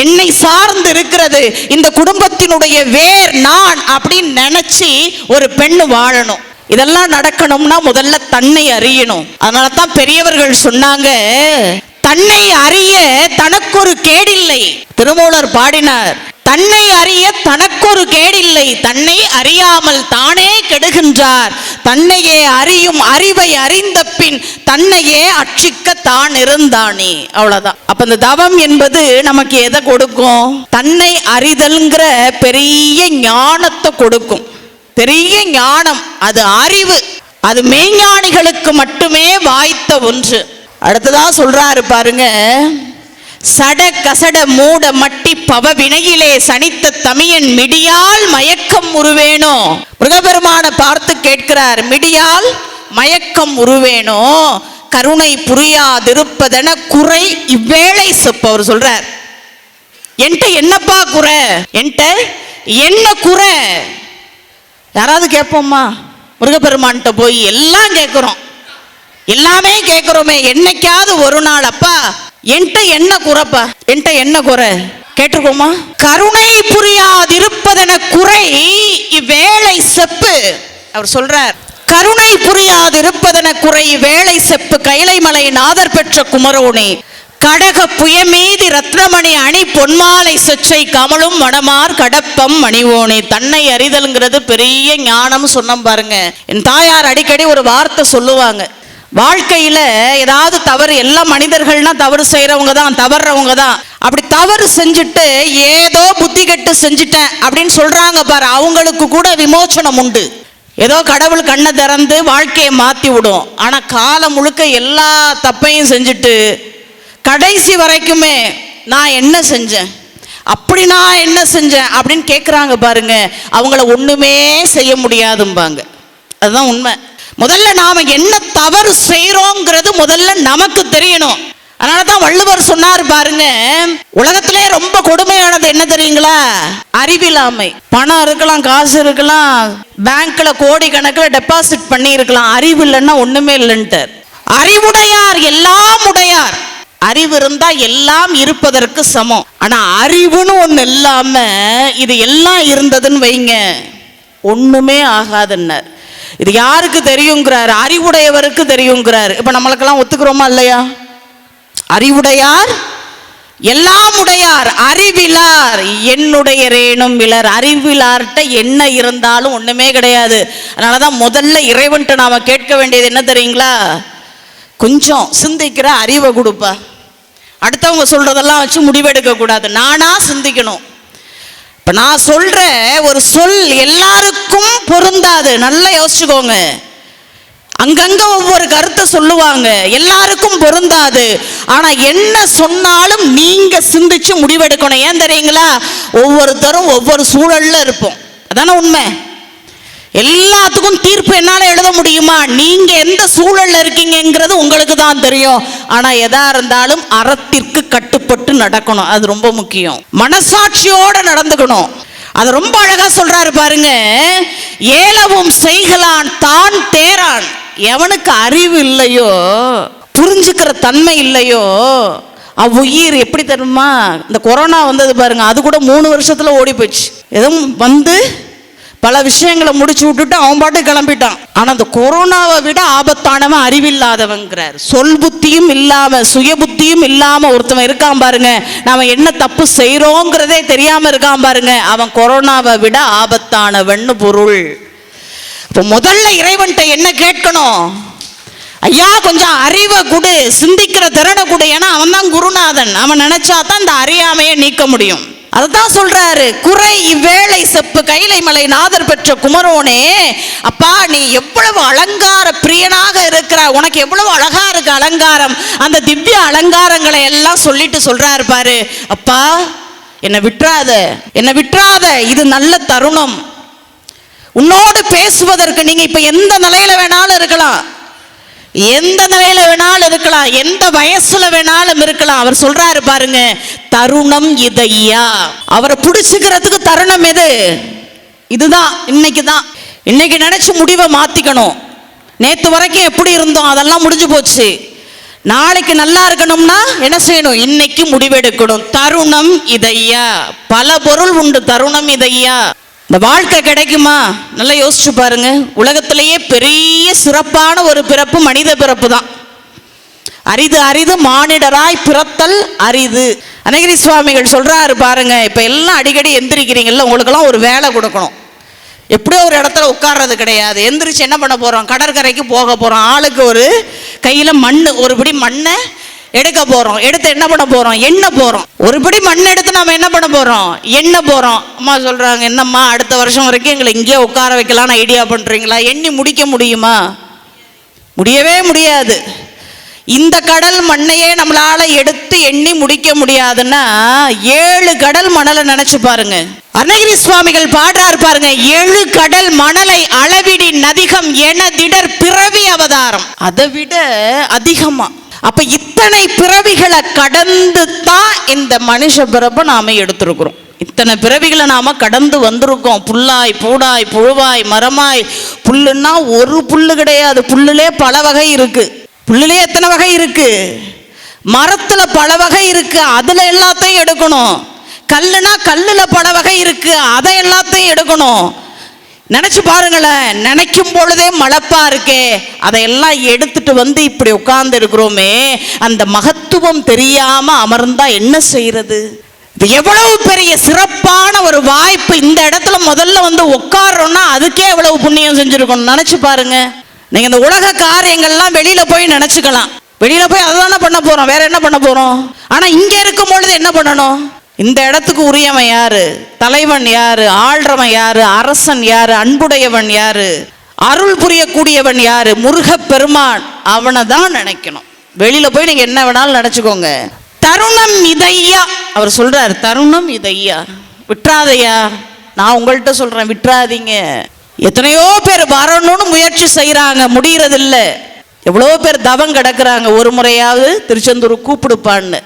என்னை சார்ந்து இருக்கிறது, இந்த குடும்பத்தினுடைய வேர் நான் அப்படின்னு நினைச்சு ஒரு பெண்ணு வாழணும். இதெல்லாம் நடக்கணும்னா முதல்ல தன்னை அறியணும். அதனால தான் பெரியவர்கள் சொன்னாங்க, தன்னை அறிய தனக்கொரு கேடில்லை. திருமூலர் பாடினார், தன்னை அறிய தனக்கொரு கேடில்லை, தன்னை அறியாமல் தானே கெடுகின்றார், தன்னையே அறியும் அறிவை அறிந்த பின் தன்னையே அட்சிக்க தான் இருந்தானே. அவ்வளவுதான். அப்ப இந்த தவம் என்பது நமக்கு எதை கொடுக்கும்? தன்னை அறிதல்ங்கிற பெரிய ஞானத்தை கொடுக்கும். பெரிய ஞானம், அது அறிவு, அது மெய்ஞானிகளுக்கு மட்டுமே வாய்த்த ஒன்று. அடுத்ததா சொல்றாரு பாருங்க, சட கசட மூட மட்டி பவ வினையிலே சனித்த தமியன் மிடியால் மயக்கம் உருவேனோ. முருகபெருமான பார்த்து கேட்கிறார், மிடியால் மயக்கம் உருவேனோ, கருணை புரியாதிருப்பதென குறை இவ்வேளை அவர் சொல்றார். என்கிட்ட என்னப்பா குறை, என்கிட்ட என்ன குறை? யாராவது கேட்போமா? முருகப்பெருமான்கிட்ட போய் எல்லாம் கேட்கிறோம், எல்லாமே கேட்கிறோமே, என்னைக்காவது ஒரு நாள் அப்பா என்கிட்ட என்ன குறைப்பா, என்கிட்ட என்ன குறை கேட்டிருக்கோமா? கருணை புரியாதிருப்பதென குறை இவ்வேளை செப்பு. அவர் சொல்றார், கருணை புரியாதிருப்பதென குறை வேலை செப்பு கைலைமலை நாதர் பெற்ற குமரோனே, கடக புயமீதி ரத்னமணி அணி பொன்மாலை சொச்சை கமலும் மணமார் கடப்பம் மணிவோனே. தன்னை அறிதல்ங்கிறது பெரிய ஞானம் சொன்ன பாருங்க. என் தாயார் அடிக்கடி ஒரு வார்த்தை சொல்லுவாங்க, வாழ்க்கையில ஏதாவது தவறு, எல்லா மனிதர்கள்னா தவறு செய்யறவங்க தான், தவறுறவங்க தான். அப்படி தவறு செஞ்சுட்டு ஏதோ புத்தி கெட்டு செஞ்சுட்டேன் அப்படின்னு சொல்றாங்க பாரு, அவங்களுக்கு கூட விமோச்சனம் உண்டு. ஏதோ கடவுள் கண்ணை திறந்து வாழ்க்கையை மாத்தி விடும். ஆனா காலம் முழுக்க எல்லா தப்பையும் செஞ்சுட்டு கடைசி வரைக்குமே நான் என்ன செஞ்சேன், அப்படி நான் என்ன செஞ்சேன் அப்படின்னு கேட்குறாங்க பாருங்க, அவங்கள ஒண்ணுமே செய்ய முடியாதும்பாங்க. அதுதான் உண்மை. முதல்ல நாம என்ன தவறு செய்யறோங்கிறது முதல்ல நமக்கு தெரியணும். அதனாலதான் வள்ளுவர் சொன்னார் பாருங்க, உலகத்திலே ரொம்ப கொடுமையானது என்ன தெரியுங்களா? அறிவில்லாமை. பணம் இருக்கலாம், காசு இருக்கலாம், பேங்க்ல கோடி கணக்கில் டெபாசிட் பண்ணி இருக்கலாம், அறிவு இல்லைன்னா ஒண்ணுமே இல்லைன்ட்டு. அறிவுடையார் எல்லாம் உடையார். அறிவு இருந்தா எல்லாம் இருப்பதற்கு சமம். ஆனா அறிவுன்னு ஒண்ணு இல்லாம இது எல்லாம் இருந்ததுன்னு வைங்க, ஒண்ணுமே ஆகாதுன்னார். இது யாருக்கு தெரியுங்கிறார்? அறிவுடையவருக்கு தெரியுங்கிறார். இப்ப நம்மளுக்கெல்லாம் ஒத்துக்கிறோமா இல்லையா? அறிவுடையார் எல்லாம் உடையார், அறிவிலார் என்னுடைய ரேணும் இலர். அறிவிலார்ட்ட என்ன இருந்தாலும் ஒண்ணுமே கிடையாது. அதனாலதான் முதல்ல இறைவன்ட்ட நாம கேட்க வேண்டியது என்ன தெரியுங்களா? கொஞ்சம் சிந்திக்கிற அறிவை கொடுப்பா. அடுத்தவங்க சொல்றதெல்லாம் வச்சு முடிவெடுக்க கூடாது, நானா சிந்திக்கணும். இப்ப நான் சொல்ற ஒரு சொல் எல்லாருக்கும் பொருந்தாது, நல்லா யோசிச்சுக்கோங்க. அங்கங்க ஒவ்வொரு கருத்தை சொல்லுவாங்க, எல்லாருக்கும் பொருந்தாது. ஆனா என்ன சொன்னாலும் நீங்க சிந்திச்சு முடிவெடுக்கணும். ஏன் தெரியுங்களா? ஒவ்வொருத்தரும் ஒவ்வொரு சூழல்ல இருப்போம், அதான உண்மை. எல்லாத்துக்கும் தீர்ப்பு என்னால எழுத முடியுமா? நீங்க எந்த சூழல்ல இருக்கீங்கிறது உங்களுக்கு தான் தெரியும். ஆனா எதா இருந்தாலும் அறத்திற்கு கட்டுப்பட்டு நடக்கணும், அது ரொம்ப முக்கியம். மனசாட்சியோட நடந்துக்கணும். அது ரொம்ப அழகா சொல்றாரு பாருங்க, ஏலவும் செய்கலான் தான் தேரான். எவனுக்கு அறிவு இல்லையோ, புரிஞ்சுக்கிற தன்மை இல்லையோ, அவ்வுயிர் எப்படி தெரியுமா? இந்த கொரோனா வந்தது பாருங்க, அது கூட 3 வருஷத்துல ஓடி போச்சு. எதுவும் வந்து பல விஷயங்களை முடிச்சு விட்டுட்டு அவன் பாட்டு கிளம்பிட்டான். ஆனா அந்த கொரோனாவை விட ஆபத்தானவன் அறிவில்லாதவங்கிறார். சொல் புத்தியும் இல்லாம சுய புத்தியும் இல்லாம ஒருத்தவன் இருக்கான் பாருங்க, நாம என்ன தப்பு செய்யறோங்கிறதே தெரியாம இருக்கான் பாருங்க, அவன் கொரோனாவை விட ஆபத்தானவன் பொருள். இப்ப முதல்ல இறைவன்ட்ட என்ன கேட்கணும்? ஐயா கொஞ்சம் அறிவை கொடு, சிந்திக்கிற திறனை கொடு. ஏன்னா அவன் தான் குருநாதன், அவன் நினைச்சாதான் இந்த அறியாமையை நீக்க முடியும். அதுதான் சொல்றாரு, குறை இவ்வேளை செப்பு கைலைமலை நாதர் பெற்ற குமரோனே. அப்பா நீ எவ்வளவு அலங்கார பிரியனாக இருக்கிற, உனக்கு எவ்வளவு அழகா இருக்கு அலங்காரம். அந்த திவ்ய அலங்காரங்களை எல்லாம் சொல்லிட்டு சொல்றாரு பாரு, அப்பா என்னை விட்டுறாத, என்னை விட்டுறாத, இது நல்ல தருணம். உன்னோடு பேசுவதற்கு நீங்க இப்ப எந்த நிலையில வேணாலும் இருக்கலாம், எந்த நிலையில வேணாலும் இருக்கலாம், எந்த வயசுல வேணாலும் இருக்கலாம். அவர் சொல்றாரு பாருங்க, தருணம் இதையா. அவரை பிடிச்சுக்கிறதுக்கு தருணம் எது? இதுதான். இன்னைக்கு நினைச்சு முடிவை மாத்திக்கணும். நேத்து வரைக்கும் எப்படி இருந்தோம் அதெல்லாம் முடிஞ்சு போச்சு. நாளைக்கு நல்லா இருக்கணும்னா என்ன செய்யணும்? இன்னைக்கு முடிவெடுக்கணும். தருணம் இதையா. பல பொருள் உண்டு, தருணம் இதையா. இந்த வாழ்க்கை கிடைக்குமா? நல்லா யோசிச்சு பாருங்க. உலகத்திலேயே பெரிய சிறப்பான ஒரு பிறப்பு மனித பிறப்பு தான். அரிது அரிது மானிடராய் பிறத்தல் அரிது. அனகிரி சுவாமிகள் சொல்றாரு பாருங்க, இப்ப எல்லாம் அடிக்கடி எந்திரிக்கிறீங்கல்ல, உங்களுக்கெல்லாம் ஒரு வேலை கொடுக்கணும். எப்படியோ ஒரு இடத்துல உட்கார்றது கிடையாது. எந்திரிச்சு என்ன பண்ண போறோம்? கடற்கரைக்கு போக போறோம். ஆளுக்கு ஒரு கையில மண்ணு, ஒரு பிடி மண்ணை எடுக்க போறோம். எடுத்து என்ன பண்ண போறோம்? எண்ண போறோம். ஒரு பிடி மண் எடுத்து நாம என்ன பண்ண போறோம்? எண்ண போறோம். அம்மா சொல்றாங்க, என்னம்மா அடுத்த வருஷம் வரைக்கும் எங்களை இங்கேயே உட்கார வைக்கலாம்னு ஐடியா பண்றீங்களா? எண்ணி முடிக்க முடியுமா? முடியவே முடியாது. இந்த கடல் மண்ணையே நம்மளால எடுத்து எண்ணி முடிக்க முடியாதுன்னா 7 கடல் மணலை நினைச்சு பாருங்க. அருணகிரி சுவாமிகள் பாடுறாரு பாருங்க, 7 கடல் மணலை அளவிடி நதிகம் என திடர் பிறவி அவதாரம். அதை விட அதிகமா. அப்ப இத்தனை பிறவிகளை கடந்து தான் இந்த மனுஷ பிறப்பை நாம எடுத்திருக்கிறோம். இத்தனை பிறவிகளை நாம கடந்து வந்திருக்கோம். புல்லாய் பூடாய் புழுவாய் மரமாய். புல்லுன்னா ஒரு புல்லு கிடையாது, புல்லுலே பல வகை இருக்கு. புல்லுலே எத்தனை வகை இருக்கு? மரத்துல பல வகை இருக்கு, அதுல எல்லாத்தையும் எடுக்கணும். கல்லுனா கல்லுல பல வகை இருக்கு, அதை எல்லாத்தையும் எடுக்கணும். நினைச்சு பாருங்களேன், நினைக்கும் பொழுதே மலப்பா இருக்கே, அதையெல்லாம் எடுத்துட்டு வந்து இப்படி உட்கார்ந்து இருக்கிறோமே, அந்த மகத்துவம் தெரியாம அமர்ந்தா என்ன செய்யறது? இது எவ்வளவு பெரிய சிறப்பான ஒரு வாய்ப்பு. இந்த இடத்துல முதல்ல வந்து உட்கார்றோம்னா அதுக்கே எவ்வளவு புண்ணியம் செஞ்சிருக்கணும் நினைச்சு பாருங்க. நீங்க இந்த உலக காரியங்கள்லாம் வெளியில போய் நினைச்சுக்கலாம், வெளியில போய் அதுதானே பண்ண போறோம், வேற என்ன பண்ண போறோம்? ஆனா இங்க இருக்கும் பொழுது என்ன பண்ணணும்? இந்த இடத்துக்கு உரியவன் யாரு, தலைவன் யாரு, ஆள்றவன் யாரு, அரசன் யாரு, அன்புடையவன் யாரு, அருள் புரியக்கூடியவன் யாரு, முருகப்பெருமான், அவனை தான் நினைக்கணும். வெளியில போய் நீங்க என்ன வேணாலும் நினைச்சுக்கோங்க. தருணம் இதையா அவர் சொல்றாரு, தருணம் இதையா, விட்டுறாதையா. நான் உங்கள்கிட்ட சொல்றேன், விட்டுறாதீங்க. எத்தனையோ பேர் வரணும்னு முயற்சி செய்யறாங்க, முடியறது இல்லை. எவ்வளோ பேர் தவம் கிடக்குறாங்க, ஒரு முறையாவது திருச்செந்தூர் கூப்பிடுப்பான்னு.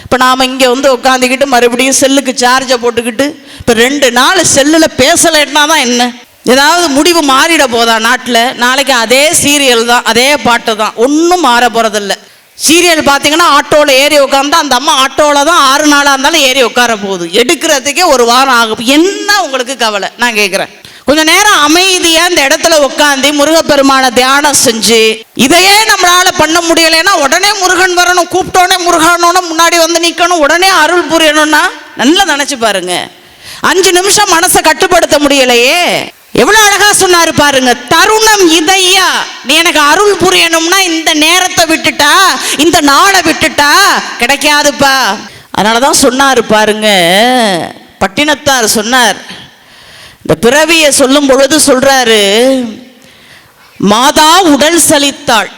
இப்போ நாம் இங்கே வந்து உட்காந்துக்கிட்டு மறுபடியும் செல்லுக்கு சார்ஜை போட்டுக்கிட்டு இப்போ 2 நாள் செல்லில் பேசலைன்னா தான் என்ன, ஏதாவது முடிவு மாறிட போதா நாட்டில்? நாளைக்கு அதே சீரியல் தான், அதே பாட்டு தான், ஒன்றும் மாற போகிறதில்ல. சீரியல் பார்த்தீங்கன்னா ஆட்டோவில் ஏறி உட்காந்தா அந்த அம்மா ஆட்டோவில் தான் 6 நாளாக இருந்தாலும் ஏறி உட்கார போகுது. எடுக்கிறதுக்கே 1 வாரம் ஆகும். என்ன உங்களுக்கு கவலை? நான் கேட்குறேன். கொஞ்சம் நேரம் அமைதியா இந்த இடத்துல உட்காந்து முருகப்பெருமான தியானம் செஞ்சு, இதையே நம்மளால பண்ண முடியலைன்னா உடனே முருகன் வரணும், கூப்பிட்டோடனே முருகனோட முன்னாடி வந்து நிற்கணும், உடனே அருள் புரியணும்னா நல்லா நினைச்சு பாருங்க. 5 நிமிஷம் மனசை கட்டுப்படுத்த முடியலையே. எவ்வளவு அழகா சொன்னாரு பாருங்க, தருணம் இதையா, நீ எனக்கு அருள் புரியணும்னா இந்த நேரத்தை விட்டுட்டா, இந்த நாளை விட்டுட்டா கிடைக்காதுப்பா. அதனாலதான் சொன்னாரு பாருங்க, பட்டினத்தார் சொன்னார், இந்த பிறவியை சொல்லும் பொழுது சொல்றாரு, மாதா உடல் சலித்தாள்,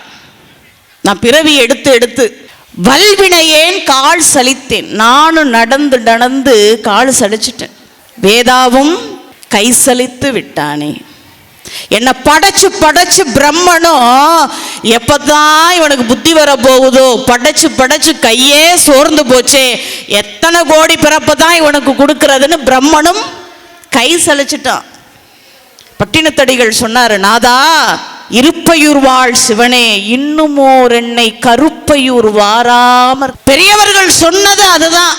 நான் பிறவி எடுத்து வல்வினையேன் கால் சலித்தேன், நானும் நடந்து நடந்து கால் சலிச்சிட்டேன், வேதாவும் கை சலித்து விட்டானே. என்னை படைச்சு படைச்சு பிரம்மனும் எப்பதான் இவனுக்கு புத்தி வர போகுதோ, படைச்சு படைச்சு கையே சோர்ந்து போச்சே, எத்தனை கோடி பிறப்பு தான் இவனுக்கு கொடுக்கறதுன்னு பிரம்மனும் கை சலிச்சிட்டான். பட்டினத்தடிகள் சொன்னாரு, நாதா இருப்பையூர் வாழ் சிவனே, இன்னுமோர் என்னை கருப்பையூர் வாராமற். பெரியவர்கள் சொன்னது அதுதான்.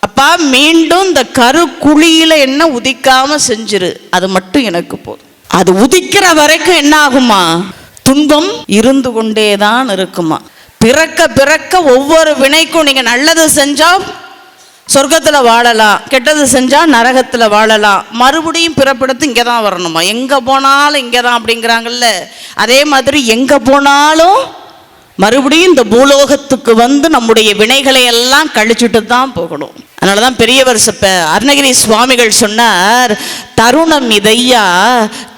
அப்பா மீண்டும் இந்த கருக்குழியில என்ன உதிக்காம செஞ்சிரு, அது மட்டும் எனக்கு போதும். அது உதிக்கிற வரைக்கும் என்ன ஆகுமா, துன்பம் இருந்து கொண்டேதான் இருக்குமா. பிறக்க பிறக்க ஒவ்வொரு வினைக்கும் நீங்க நல்லது செஞ்சா சொர்க்கத்தில் வாழலாம், கெட்டது செஞ்சால் நரகத்தில் வாழலாம், மறுபடியும் பிறப்பெடுத்து இங்கே தான் வரணுமா, எங்கே போனாலும் இங்கே தான் அப்படிங்கிறாங்கல்ல, அதே மாதிரி எங்கே போனாலும் மறுபடியும் இந்த பூலோகத்துக்கு வந்து நம்முடைய வினைகளை எல்லாம் கழிச்சுட்டு தான் போகணும். அதனால தான் பெரியவர் அருணகிரி சுவாமிகள் சொன்னார், தருணம் இதையா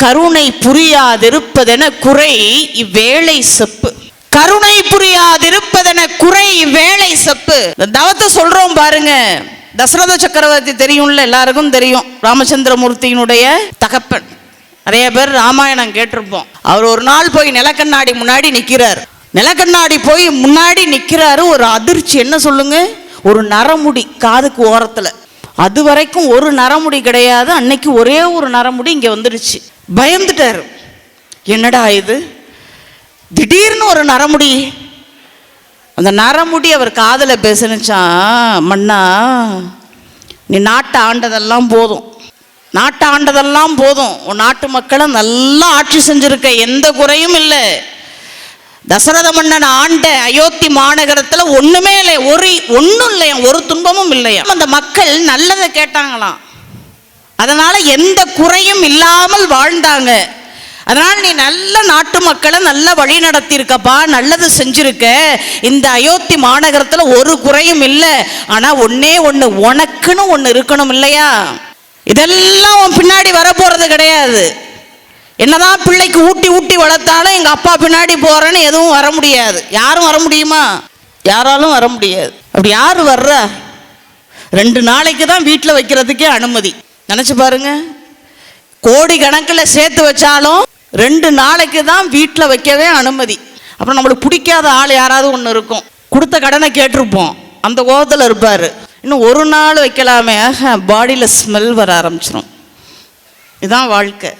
கருணை புரியாதிருப்பதென குறை இவ்வேளை செப்பு, கருணை புரியாதிருப்பதென குறை வேளை செப்பு. தவத்தை சொல்றோம் பாருங்க, தசரத சக்கரவர்த்தி தெரியும்ல, எல்லாருக்கும் தெரியும், ராமச்சந்திரமூர்த்தியினுடைய தகப்பன். நிறைய பேர் ராமாயணம் கேட்டிருப்போம். அவர் ஒரு நாள் போய் நிலக்கண்ணாடி முன்னாடி நிற்கிறார். நிலக்கண்ணாடி போய் முன்னாடி நிற்கிறாரு, ஒரு அதிர்ச்சி. என்ன சொல்லுங்க, ஒரு நரமுடி காதுக்கு ஓரத்தில், அது வரைக்கும் ஒரு நரமுடி கிடையாது. அன்னைக்கு ஒரே ஒரு நரமுடி இங்கே வந்துருச்சு. பயந்துட்டாரு, என்னடா இது, திடீர்னு ஒரு நரமுடி. அந்த நரமுடி அவர் காதில் பேசுனுச்சான், மன்னா நீ நாட்டை ஆண்டதெல்லாம் போதும், நாட்டை ஆண்டதெல்லாம் போதும், உன் நாட்டு மக்களை நல்லா ஆட்சி செஞ்சிருக்க, எந்த குறையும் இல்லை. தசரத மன்னன் ஆண்ட அயோத்தி மாநகரத்தில் ஒன்றுமே இல்லை, ஒன்றும் இல்லையா, ஒரு துன்பமும் இல்லையா. அந்த மக்கள் நல்லதை கேட்டாங்களாம், அதனால எந்த குறையும் இல்லாமல் வாழ்ந்தாங்க. அதனால் நீ நல்ல நாட்டு மக்களை நல்லா வழி நடத்தியிருக்கப்பா, நல்லது செஞ்சிருக்க, இந்த அயோத்தி மாநகரத்தில் ஒரு குறையும் இல்லை. ஆனால் ஒன்னே ஒன்று, உனக்குன்னு ஒன்று இருக்கணும் இல்லையா, இதெல்லாம் உன் பின்னாடி வரப்போகிறது கிடையாது. என்னதான் பிள்ளைக்கு ஊட்டி ஊட்டி வளர்த்தாலும் எங்கள் அப்பா பின்னாடி போகிறேன்னு எதுவும் வர முடியாது. யாரும் வர முடியுமா? யாராலும் வர முடியாது. அப்படி யார் வர்ற? 2 நாளைக்கு தான் வீட்டில் வைக்கிறதுக்கே அனுமதி. நினச்சி பாருங்க, கோடி கணக்கில் சேர்த்து வச்சாலும் 2 நாளைக்கு தான் வீட்டில் வைக்கவே அனுமதி. அப்புறம் நம்மளுக்கு பிடிக்காத ஆள் யாராவது ஒன்று இருக்கும், கொடுத்த கடனை கேட்டிருப்போம், அந்த கோபத்தில் இருப்பார், இன்னும் 1 நாள் வைக்கலாமே, பாடியில் ஸ்மெல் வர ஆரம்பிச்சிடும். இதுதான் வாழ்க்கை.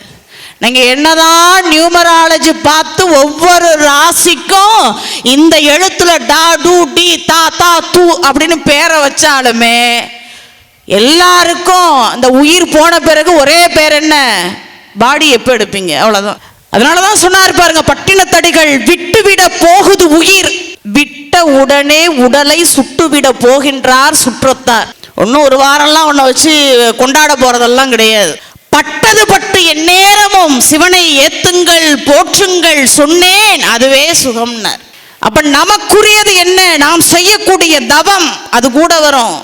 நீங்கள் என்னதான் நியூமராலஜி பார்த்து ஒவ்வொரு ராசிக்கும் இந்த எழுத்துல டா டூ டி தா தா தூ அப்படின்னு பேரை வச்சாலுமே எல்லாருக்கும் அந்த உயிர் போன பிறகு ஒரே பேர் என்ன? பாடி எப்போ எடுப்பீங்க? அவ்வளோதான். அதனாலதான் சொன்னார் பாருங்க, பட்டினத்தடிகள் விட்டுவிட போகுது உயிர், விட்ட உடனே உடலை சுட்டுவிட போகின்றார் சுற்றத்தார். ஒன்னும் ஒரு வாரம்லாம் ஒன்ன வச்சு கொண்டாட போறதெல்லாம் கிடையாது. பட்டது பட்டு எந்நேரமும் சிவனை ஏத்துங்கள் போற்றுங்கள் சொன்னேன் அதுவே சுகம்னார். அப்ப நமக்குரியது என்ன? நாம் செய்யக்கூடிய தவம் அது கூட வரும்,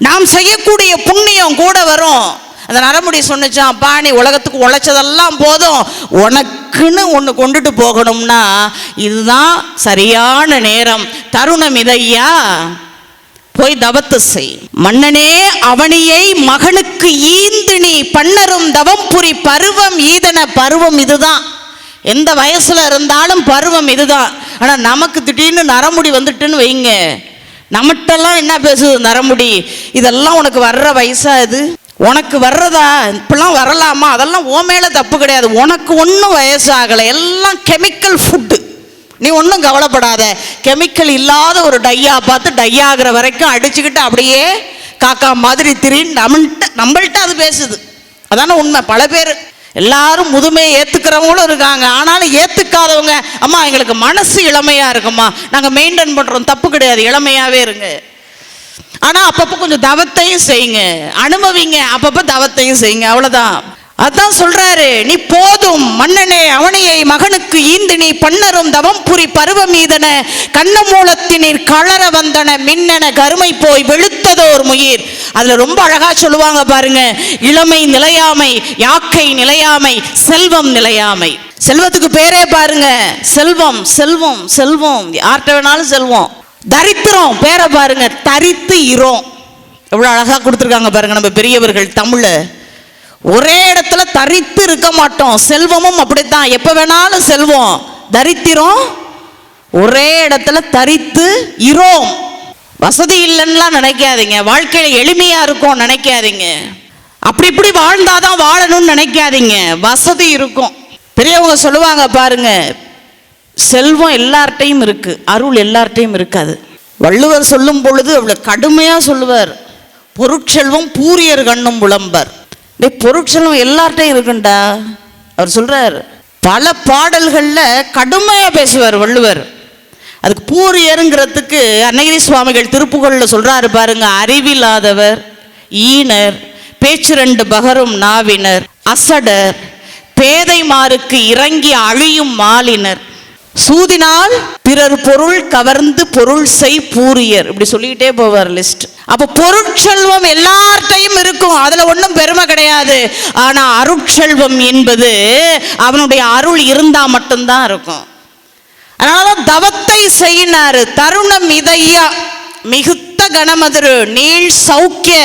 நாம் செய்யக்கூடிய புண்ணியம் கூட வரும். அந்த நரமுடி சொன்னிச்சான், அப்பா நீ உலகத்துக்கு உழைச்சதெல்லாம் போதும், உனக்குன்னு ஒன்று கொண்டுட்டு போகணும்னா இதுதான் சரியான நேரம், தருணம் இதையா, போய் தவத்தை செய். மன்னனே அவனியை மகனுக்கு ஈந்து நீ பண்ணரும் தவம் புரி பருவம் ஈதன. பருவம் இதுதான், எந்த வயசுல இருந்தாலும் பருவம் இதுதான். ஆனா நமக்கு திடீர்னு நரமுடி வந்துட்டுன்னு வைங்க, நம்மகிட்டலாம் என்ன பேசுது நரமுடி, இதெல்லாம் உனக்கு வர்ற வயசா? இது உனக்கு வர்றதா? இப்பெல்லாம் வரலாமா? அதெல்லாம் ஓ மேல தப்பு கிடையாது, உனக்கு ஒன்றும் வயசாகலை, எல்லாம் கெமிக்கல் ஃபுட்டு, நீ ஒன்றும் கவலைப்படாத. கெமிக்கல் இல்லாத ஒரு டையா பார்த்து டையாகிற வரைக்கும் அடிச்சுக்கிட்டு அப்படியே காக்கா மாதிரி திரின்னு நம்மள்கிட்ட அது பேசுது. அதான உண்மை. பல பேர் எல்லாரும் முதுமையை ஏற்றுக்கிறவங்களும் இருக்காங்க, ஆனாலும் ஏற்றுக்காதவங்க, அம்மா எங்களுக்கு மனசு இளமையாக இருக்குமா, நாங்கள் மெயின்டைன் பண்ணுறோம், தப்பு கிடையாது, இளமையாகவே இருங்க. ஆனால் அப்பப்போ கொஞ்சம் தவத்தையும் செய்யுங்க, அனுபவிங்க, அப்பப்போ தவத்தையும் செய்யுங்க, அவ்வளோதான். அதான் சொல்றாரு, நீ போதும் மன்னனே அவனியை மகனுக்கு ஈந்து நீ பண்ணரும் தவம் புரி பருவம் மீதன கண்ணமூலத்தினீர் களர வந்தன மின்னன கருமை போய் வெளுத்ததோர் முயிர். அதுல ரொம்ப அழகா சொல்லுவாங்க பாருங்க, இளமை நிலையாமை, யாக்கை நிலையாமை, செல்வம் நிலையாமை. செல்வத்துக்கு பேரே பாருங்க, செல்வம் செல்வம் செல்வம், யார்கிட்ட வேணாலும் செல்வம். தரித்திரம் பேரை பாருங்க, தரித்து இரோம். எவ்வளவு அழகா கொடுத்துருக்காங்க பாருங்க நம்ம பெரியவர்கள் தமிழ. ஒரே இடத்துல தரித்து இருக்க மாட்டோம், செல்வமும் அப்படித்தான், எப்ப வேணாலும் செல்வம். தரித்திரம் ஒரே இடத்துல தரித்து இரோம். வசதி இல்லைன்னுலாம் நினைக்காதீங்க, வாழ்க்கையில எளிமையா இருக்கும் நினைக்காதீங்க, அப்படி இப்படி வாழ்ந்தாதான் வாழணும்னு நினைக்காதீங்க, வசதி இருக்கும். பெரியவங்க சொல்லுவாங்க பாருங்க, செல்வம் எல்லார்ட்டையும் இருக்கு, அருள் எல்லார்ட்டையும் இருக்காது. வள்ளுவர் சொல்லும் பொழுது அவ்வளவு கடுமையா சொல்லுவார், பொருட்செல்வம் பூரியர் கண்ணும் புலம்பர். பொருட்செல்வம் எல்லார்ட்டையும் இருக்குண்டா அவர் சொல்றார். பல பாடல்கள்ல கடுமையா பேசுவார் வள்ளுவர். அதுக்கு பூரியருங்கிறதுக்கு அன்னகிரி சுவாமிகள் திருப்புகழ்ல சொல்றாரு பாருங்க, அறிவில்லாதவர், ஈனர், பேச்சு ரெண்டு பகரும் நாவினர், அசடர், பேதைமாருக்கு இறங்கி அழியும் மாலினர், சூதினால் பிறர் பொருள் கவர்ந்து பொருள் செய் பூரியர், இப்படி சொல்லிக்கிட்டே போவார் லிஸ்ட். அப்ப பொருட்செல்வம் எல்லார்ட்டையும் இருக்கும், அதுல ஒன்றும் பெருமை கிடையாது. ஆனா அருட்செல்வம் என்பது அவனுடைய அருள் இருந்தா மட்டும்தான் இருக்கும். அதனாலதான் தவத்தை செய்யினாரு. தருணம் இதையா மிகுத்த கணமதுரு நீள் சௌக்கிய.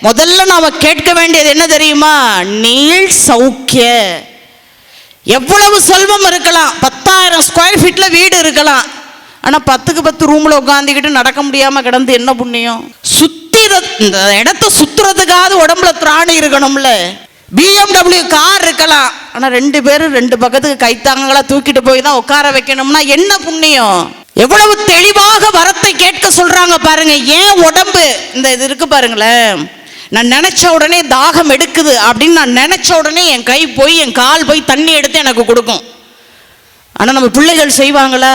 முதல்ல நாம கேட்க வேண்டியது என்ன தெரியுமா? நீள் சௌக்கிய. எவ்வளவு செல்வம் இருக்கலாம், 10,000 ஸ்கொயர் ஃபீட்ல வீடு இருக்கலாம், ஆனா 10க்கு 10 ரூம்ல உட்காந்துக்கிட்டு நடக்க முடியாம கிடந்து என்ன புண்ணியம்? சுத்தி இந்த இடத்த சுத்துறதுக்காவது உடம்புல திராணி இருக்கணும்ல. BMW கார் இருக்கலாம், ஆனா 2 பேரும் 2 பக்கத்துக்கு கைத்தாங்களா தூக்கிட்டு போய் தான் உட்கார வைக்கணும்னா என்ன புண்ணியம்? எவ்வளவு தெளிவாக வரத்தை கேட்க சொல்றாங்க பாருங்க. ஏன் உடம்பு இந்த இது இருக்கு பாருங்களேன், நான் நினைச்ச உடனே தாகம் எடுக்குது அப்படின்னு நான் நினைச்ச உடனே என் கை போய் என் கால் போய் தண்ணி எடுத்து எனக்கு கொடுக்கும். ஆனா நம்ம பிள்ளைகள் செய்வாங்களா?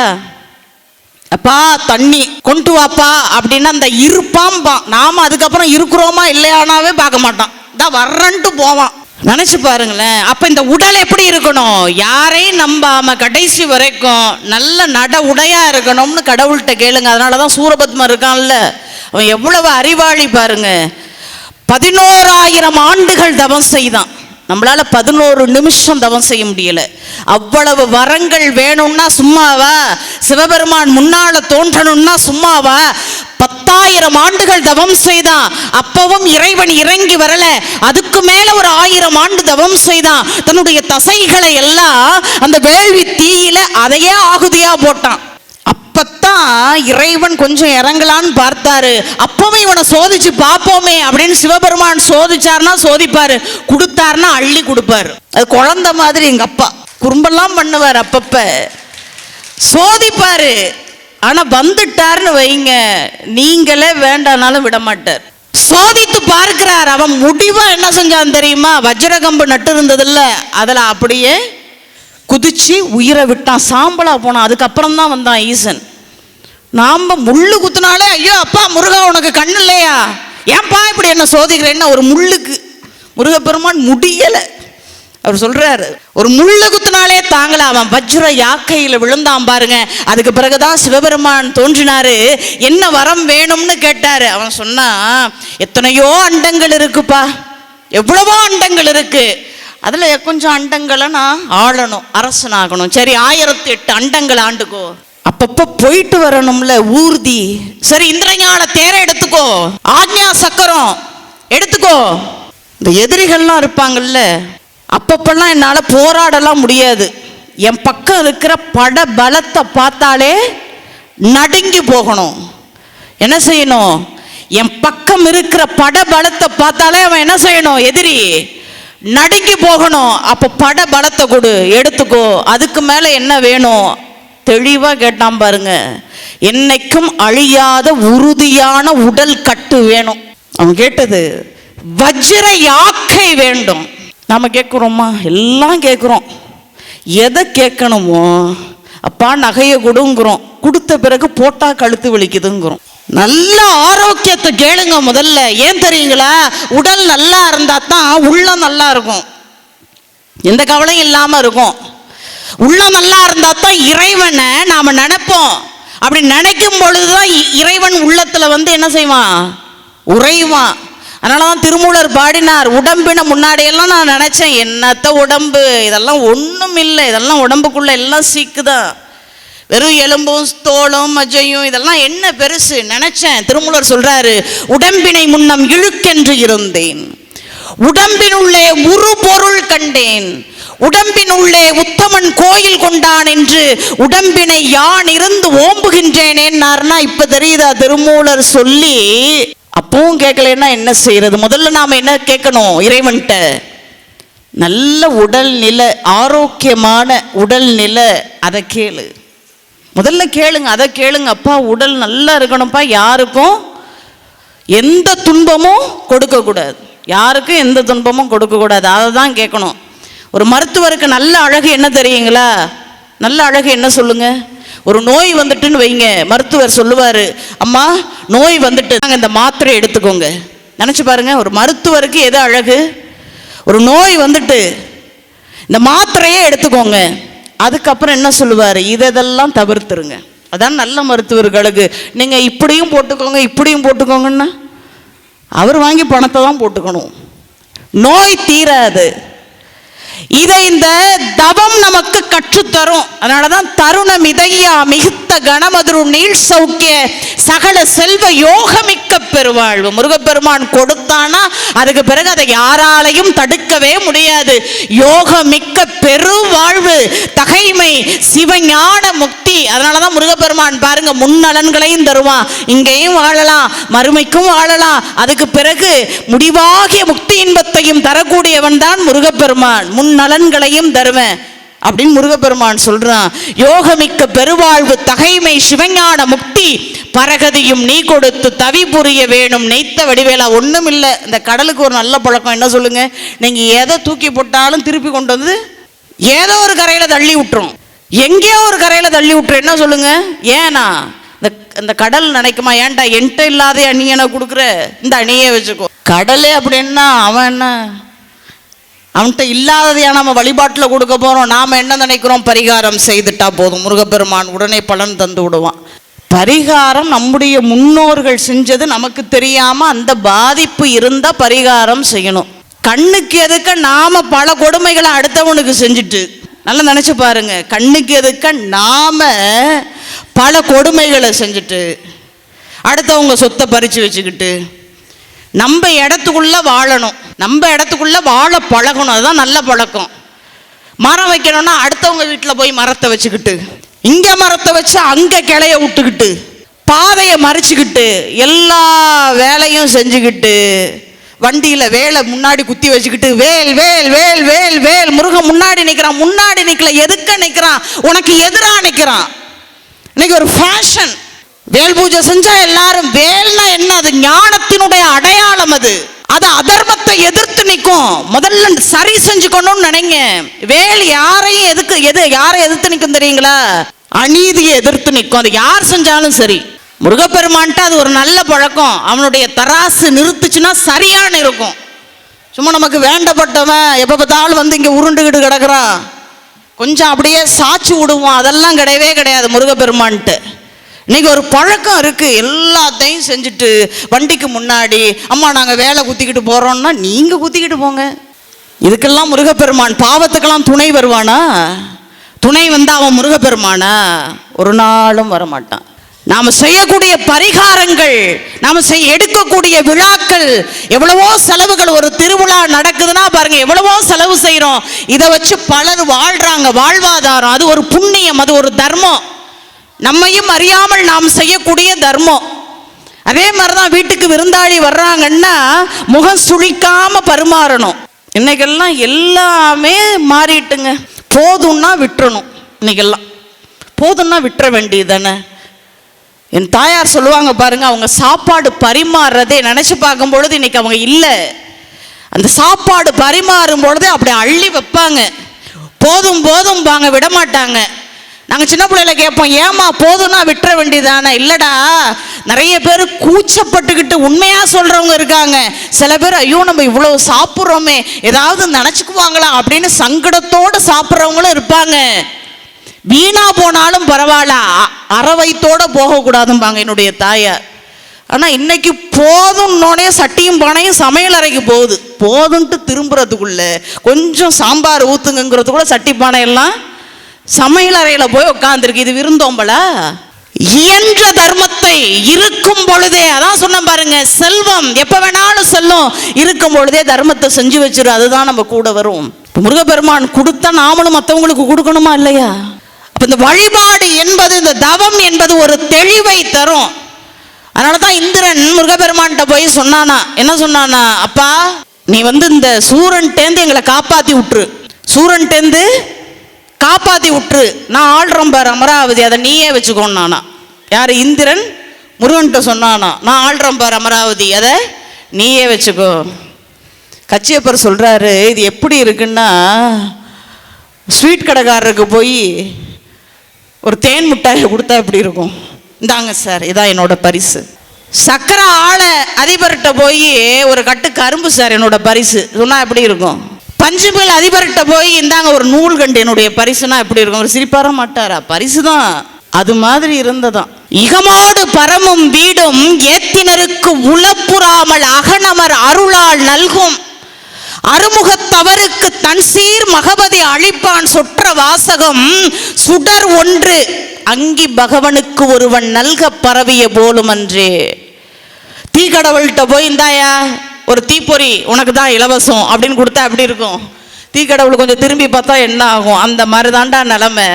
அப்பா தண்ணி கொண்டு வாப்பா அப்படின்னா அந்த இருப்பாம்பா, நாம அதுக்கப்புறம் இருக்கிறோமா இல்லையானாவே பார்க்க மாட்டான், தான் வர்றன்ட்டு போவான். நினைச்சு பாருங்களேன். அப்ப இந்த உடல் எப்படி இருக்கணும்? யாரையும் நம்பாம கடைசி வரைக்கும் நல்ல நட உடையா இருக்கணும்னு கடவுள்கிட்ட கேளுங்க. அதனாலதான் சூரபத்மன் இருக்கான்ல, அவன் எவ்வளவு அறிவாளி பாருங்க. 11,000 ஆண்டுகள் தவம் செய்தான், நம்மளால 11 நிமிஷம் தவம் செய்ய முடியல. அவ்வளவு வரங்கள் வேணும்னா சும்மாவா? சிவபெருமான் முன்னால தோன்றணும்னா சும்மாவா? 10,000 ஆண்டுகள் தவம் செய்தான், அப்பவும் இறைவன் இறங்கி வரல. அதுக்கு மேல ஒரு 1000 ஆண்டு தவம் செய்தான். தன்னுடைய தசைகளை எல்லாம் அந்த வேள்வி தீயில அதையே ஆகுதியா போட்டான். அப்பத்தான் இறைவன் கொஞ்சம் இறங்கலான்னு பார்த்தாரு. அப்பவும் இவனை சோதிச்சு பார்ப்போமே அப்படின்னு சிவபெருமான் சோதிச்சாருன்னா சோதிப்பாரு, கொடுத்தாருன்னா அள்ளி கொடுப்பாரு. அது குழந்தை மாதிரி எங்க அப்பா குறும்பெல்லாம் பண்ணுவார், அப்பப்ப சோதிப்பாரு. ஆனா வந்துட்டாருன்னு வைங்க, நீங்களே வேண்டானாலும் விட மாட்டார். சோதித்து பார்க்கிறார். அவன் முடிவா என்ன செஞ்சான் தெரியுமா? வஜ்ரகம்பு நட்டு இருந்ததில்ல, அதில் அப்படியே குதிச்சு உயிரை விட்டான், சாம்பலா போனான். அதுக்கப்புறம் தான் வந்தான் ஈசன். நாம முள்ளு குத்துனாலே ஐயோ அப்பா முருகா உனக்கு கண்ணு இல்லையா, ஏன்பா இப்படி என்ன சோதிக்கிறேன்னா ஒரு முள்ளுக்கு முருகப்பெருமான் முடியலை. அவர் சொல்றாரு ஒரு முள்ளு குத்துனாலே தாங்கல, அவன் வஜ்ர யாக்கையில் விழுந்தான் பாருங்க. அதுக்கு பிறகுதான் சிவபெருமான் தோன்றினாரு. என்ன வரம் வேணும்னு கேட்டாரு. அவன் சொன்னா எத்தனையோ அண்டங்கள் இருக்குப்பா, எவ்வளவோ அண்டங்கள் இருக்கு, அதுல கொஞ்சம் அண்டங்களை நான் ஆளணும், அரசனாகணும். சரி 1008 அண்டங்கள் ஆண்டுக்கோ, அப்பப்ப போயிட்டு வரணும்ல ஊர்தி. சரி இந்திரஞான தேரை எடுத்துக்கோ, ஆக்ஞா சக்கரம் எடுத்துக்கோ. இந்த எதிரிகள்லாம் இருப்பாங்கல்ல, அப்பப்பெல்லாம் என்னால் போராடலாம் முடியாது. என் பக்கம் இருக்கிற பட பலத்தை பார்த்தாலே நடுங்கி போகணும். என்ன செய்யணும்? என் பக்கம் இருக்கிற பட பலத்தை பார்த்தாலே அவன் என்ன செய்யணும்? எதிரி நடுங்கி போகணும். அப்போ பட பலத்தை கொடு, எடுத்துக்கோ. அதுக்கு மேலே என்ன வேணும்? தெளிவாக கேட்டான் பாருங்க. என்னைக்கும் அழியாத உறுதியான உடல் கட்டு வேணும். அவன் கேட்டது வஜ்ர யாக்கை வேண்டும். நாம் கேட்குறோமா? எல்லாம் கேட்குறோம். எதை கேட்கணுமோ அப்பா நகையை கொடுங்கிறோம், கொடுத்த பிறகு போட்டா கழுத்து வலிக்குதுங்கிறோம். நல்ல ஆரோக்கியத்தை கேளுங்க முதல்ல. ஏன் தெரியுங்களா? உடல் நல்லா இருந்தா தான் உள்ளம் நல்லா இருக்கும், எந்த கவலையும் இல்லாமல் இருக்கும். உள்ளம் நல்லா இருந்தா தான் இறைவனை நாம நினைப்போம். அப்படி நினைக்கும் பொழுதுதான் இறைவன் உள்ளத்துல வந்து என்ன செய்வான்? உறைவான். அதனாலதான் திருமூலர் பாடினார், உடம்பின முன்னாடியெல்லாம் நான் நினைச்சேன் என்னத்த உடம்பு, இதெல்லாம் ஒன்றும் இல்லை, இதெல்லாம் உடம்புக்குள்ள எல்லாம் சீக்குதான், வெறும் எலும்பும் தோளும் மஜையும், இதெல்லாம் என்ன பெருசு நினைச்சேன். திருமூலர் சொல்றாரு, உடம்பினை முன்னம் இழுக்கென்று இருந்தேன், உடம்பினுள்ளே உரு பொருள் கண்டேன், உடம்பினுள்ளே உத்தமன் கோயில் கொண்டான் என்று உடம்பினை யான் இருந்து ஓம்புகின்றேனேன்னார்னா இப்ப தெரியுதா? திருமூலர் சொல்லி அப்பவும் கேட்கலன்னா என்ன செய்யறது? முதல்ல நாம என்ன கேட்கணும் இறைவன்கிட்ட? நல்ல உடல் நிலை, ஆரோக்கியமான உடல் நிலை, அதை கேளு. முதல்ல கேளுங்க, அதை கேளுங்க. அப்பா உடல் நல்லா இருக்கணும்ப்பா, யாருக்கும் எந்த துன்பமும் கொடுக்கக்கூடாது, யாருக்கும் எந்த துன்பமும் கொடுக்கக்கூடாது, அதை தான் கேட்கணும். ஒரு மருத்துவருக்கு நல்ல அழகு என்ன தெரியுங்களா? நல்ல அழகு என்ன சொல்லுங்க? ஒரு நோய் வந்துட்டுன்னு வைங்க, மருத்துவர் சொல்லுவார், அம்மா நோய் வந்துட்டு நாங்கள் இந்த மாத்திரை எடுத்துக்கோங்க. நினச்சி பாருங்க, ஒரு மருத்துவருக்கு எது அழகு? ஒரு நோய் வந்துட்டு இந்த மாத்திரையே எடுத்துக்கோங்க. அதுக்கப்புறம் என்ன சொல்லுவார்? இதெல்லாம் தவிர்த்துருங்க. அதான் நல்ல மருத்துவர்களுக்கு. நீங்கள் இப்படியும் போட்டுக்கோங்க இப்படியும் போட்டுக்கோங்கன்னா அவர் வாங்கி பணத்தை தான் போட்டுக்கணும், நோய் தீராது. இதை இந்த தவம் நமக்கு கற்றுத்தரும். அதனாலதான் தருணம் இதையா மிகுத்த கணமதுரு நீள் சௌக்கிய சகல செல்வ யோகமிக்க பெருவாழ்வு. முருகப்பெருமான் கொடுத்தானா அதுக்கு பிறகு அதை யாராலையும் தடுக்கவே முடியாது. யோகமிக்க பெருவாழ்வு, தகைமை, சிவஞான முக்தி. அதனாலதான் முருகப்பெருமான் பாருங்க முன்னலன்களையும் தருவான். இங்கேயும் வாழலாம், மறுமைக்கும் வாழலாம், அதுக்கு பிறகு முடிவாகிய முக்தி இன்பத்தையும் தரக்கூடியவன் தான் முருகப்பெருமான். நலன்களையும் தருவேன் அப்படின்னு முருகப்பெருமான் சொல்றான். யோகமிக்க பெருவாழ்வு, தகைமை, சிவஞான முக்தி, பரகதியும் நீ கொடுத்து தவி புரிய வேணும் நெய்த்த வடிவேலா. ஒண்ணும் இல்லை, இந்த கடலுக்கு ஒரு நல்ல பழக்கம் என்ன சொல்லுங்க? நீங்க எதை தூக்கி போட்டாலும் திருப்பி கொண்டு வந்து ஏதோ ஒரு கரையில தள்ளி விட்டுரும், எங்கேயோ ஒரு கரையில தள்ளி விட்டுரும். என்ன சொல்லுங்க? ஏன்னா இந்த கடல் நினைக்குமா, ஏன்டா என்கிட்ட இல்லாத அணியனை கொடுக்குற, இந்த அணியை வச்சுக்கோ. கடலே அப்படின்னா அவன் என்ன, அவன்கிட்ட இல்லாததையா நம்ம வழிபாட்டில் கொடுக்க போகிறோம். நாம் என்ன நினைக்கிறோம்? பரிகாரம் செய்துட்டா போதும், முருகப்பெருமான் உடனே பலன் தந்து விடுவான். பரிகாரம் நம்முடைய முன்னோர்கள் செஞ்சது நமக்கு தெரியாமல் அந்த பாதிப்பு இருந்தால் பரிகாரம் செய்யணும். கண்ணுக்கு எதுக்க நாம் பல கொடுமைகளை அடுத்தவனுக்கு செஞ்சுட்டு, நல்லா நினச்சி பாருங்க, கண்ணுக்கு எதுக்க நாம் பல கொடுமைகளை செஞ்சுட்டு அடுத்தவங்க சொத்தை பறித்து வச்சுக்கிட்டு நம்ம இடத்துக்குள்ள வாழணும், நம்ம இடத்துக்குள்ள வாழ பழகணும். அதுதான் நல்ல பழக்கம். மரம் வைக்கணும்னா அடுத்தவங்க வீட்டில் போய் மரத்தை வச்சுக்கிட்டு, இங்கே மரத்தை வச்சு அங்கே கிளைய விட்டுக்கிட்டு, பாதையை மறிச்சுக்கிட்டு, எல்லா வேலையும் செஞ்சுக்கிட்டு, வண்டியில் வேலை முன்னாடி குத்தி வச்சுக்கிட்டு வேல் வேல் வேல் வேல் வேல், முருகன் முன்னாடி நிற்கிறான். முன்னாடி நிற்கல, எதுக்க நிற்கிறான்? உனக்கு எதிராக நிற்கிறான். இன்னைக்கு ஒரு ஃபேஷன், வேல் பூஜை செஞ்சா எல்லாரும், வேல்னா என்ன? அது ஞானத்தினுடைய அடையாளம். அது அதர்மத்தை எதிர்த்து நிற்கும். முதல்ல சரி செஞ்சுக்கணும்னு நினைங்க. வேல் யாரையும் யாரை எதிர்த்து நிற்கும் தெரியுங்களா? அநீதியை எதிர்த்து நிற்கும். அது யார் செஞ்சாலும் சரி. முருகப்பெருமான்ட்டு அது ஒரு நல்ல பழக்கம். அவனுடைய தராசு நிறுத்துச்சுன்னா சரியான இருக்கும். சும்மா நமக்கு வேண்டப்பட்டவன் எப்போ பார்த்தாலும் வந்து இங்கே உருண்டுகிட்டு கிடக்குறான், கொஞ்சம் அப்படியே சாட்சி விடுவோம், அதெல்லாம் கிடையவே கிடையாது முருகப்பெருமான்ட்டு. இன்னைக்கு ஒரு பழக்கம் இருக்கு. எல்லாத்தையும் செஞ்சுட்டு வண்டிக்கு முன்னாடி, அம்மா நாங்கள் வேலை குத்திக்கிட்டு போறோம்னா நீங்க குத்திக்கிட்டு போங்க. இதுக்கெல்லாம் முருகப்பெருமான் பாவத்துக்கெல்லாம் துணை வருவானா? துணை வந்தா அவன் முருகப்பெருமானா? ஒரு நாளும் வரமாட்டான். நாம செய்யக்கூடிய பரிகாரங்கள், நாம எடுக்கக்கூடிய விழாக்கள், எவ்வளவோ செலவுகள். ஒரு திருவிழா நடக்குதுன்னா பாருங்க, எவ்வளவோ செலவு செய்யறோம். இதை வச்சு பலர் வாழ்றாங்க, வாழ்வாதாரம். அது ஒரு புண்ணியம், அது ஒரு தர்மம், நம்மையும் அறியாமல் நாம் செய்யக்கூடிய தர்மம். அதே மாதிரிதான் வீட்டுக்கு விருந்தாளி வர்றாங்கன்னா முகம் சுளிக்காம பரிமாறணும். இன்னைக்கெல்லாம் எல்லாமே மாறிட்டுங்க. போதும்னா விட்டுறணும். இன்னைக்கெல்லாம் போதும்னா விட்டுற வேண்டியது தானே. என் தாயார் சொல்லுவாங்க பாருங்க, அவங்க சாப்பாடு பரிமாறுறதே நினைச்சு பார்க்கும் பொழுது இன்னைக்கு அவங்க இல்லை. அந்த சாப்பாடு பரிமாறும் பொழுதே அப்படி அள்ளி வைப்பாங்க. போதும் போதும் வாங்க விட மாட்டாங்க. நாங்கள் சின்ன பிள்ளைல கேட்போம், ஏமா போதும்னா விட்டுற வேண்டியதானே? இல்லடா, நிறைய பேர் கூச்சப்பட்டுக்கிட்டு உண்மையா சொல்றவங்க இருக்காங்க. சில பேர் ஐயோ நம்ம இவ்வளவு சாப்பிட்றோமே ஏதாவது நினைச்சுக்குவாங்களா அப்படின்னு சங்கடத்தோடு சாப்பிட்றவங்களும் இருப்பாங்க. வீணா போனாலும் பரவாயில்ல, அறவைத்தோட போகக்கூடாதும்பாங்க என்னுடைய தாயார். ஆனால் இன்னைக்கு போதும்னோடனே சட்டியும் பானையும் சமையல் அறைக்கு போகுது. போதுன்ட்டு திரும்புறதுக்குள்ள கொஞ்சம் சாம்பார் ஊத்துங்கிறதுக்குள்ள சட்டி பானையெல்லாம் சமையல் அறையில் போய் உட்காந்துருக்கு. இது விருந்தோம்பலா? இயன்ற தர்மத்தை இருக்கும் பொழுதே, அதான் சொன்ன பாருங்க, செல்வம் எப்ப வேணாலும் செல்லும். இருக்கும் பொழுதே தர்மத்தை செஞ்சு வச்சிரு, அதுதான் நம்ம கூட வரும். முருகப்பெருமான் கொடுத்தா நாமளும் மற்றவங்களுக்கு கொடுக்கணுமா இல்லையா? இந்த வழிபாடு என்பது, இந்த தவம் என்பது ஒரு தெளிவை தரும். அதனாலதான் இந்திரன் முருகப்பெருமான்கிட்ட போய் சொன்னானா, என்ன சொன்னானா? அப்பா நீ இந்த சூரன்டேந்து எங்களை காப்பாத்தி விட்டுரு, சூரன்டேந்து காப்பாத்தி விட்டுரு, நான் ஆள்றேன் பாரு அமராவதி, அதை நீயே வச்சுக்கோன்னானா. யாரு? இந்திரன் முருகன்கிட்ட சொன்னானா, நான் ஆள்றேன் பாரு அமராவதி, அதை நீயே வச்சுக்கோ. கச்சியப்பர் சொல்றாரு, இது எப்படி இருக்குன்னா, ஸ்வீட் கடைக்காரருக்கு போய் ஒரு தேன் மிட்டாயை கொடுத்தா எப்படி இருக்கும்? இந்தாங்க சார், இதான் என்னோட பரிசு. சக்கரை ஆளை அதிபர்கிட்ட போய் ஒரு கட்டு கரும்பு சார் என்னோட பரிசு சொன்னா எப்படி இருக்கும்? பஞ்சுமில் அதிபர்கிட்ட போய் இந்தாங்க ஒரு நூல் கண்டு என்னுடைய பரிசுனா எப்படி இருக்கும்? ஒரு சிரிப்பார மாட்டாரா? பரிசு தான். அது மாதிரி இருந்ததான். இகமோடு பரமும் வீடும் ஏத்தினருக்கு உளப்புறாமல் அகனமர் அருளால் நல்கும் அறுமுகத்தவருக்கு தன்சீர் மகபதி அழிப்பான் சொற்ற வாசகம் சுடர் ஒன்று அங்கி பகவனுக்கு ஒருவன் நல்க பரவிய போலும் அன்றே. தீ கடவுள்கிட்ட போய் இந்தாயா ஒரு தீப்பொறி உனக்கு தான் இலவசம் அப்படின்னு கொடுத்தா எப்படி இருக்கும்? தீ கடவுள் கொஞ்சம் திரும்பி பார்த்தா என்ன ஆகும்? அந்த மாதிரி தாண்டா நிலைமை.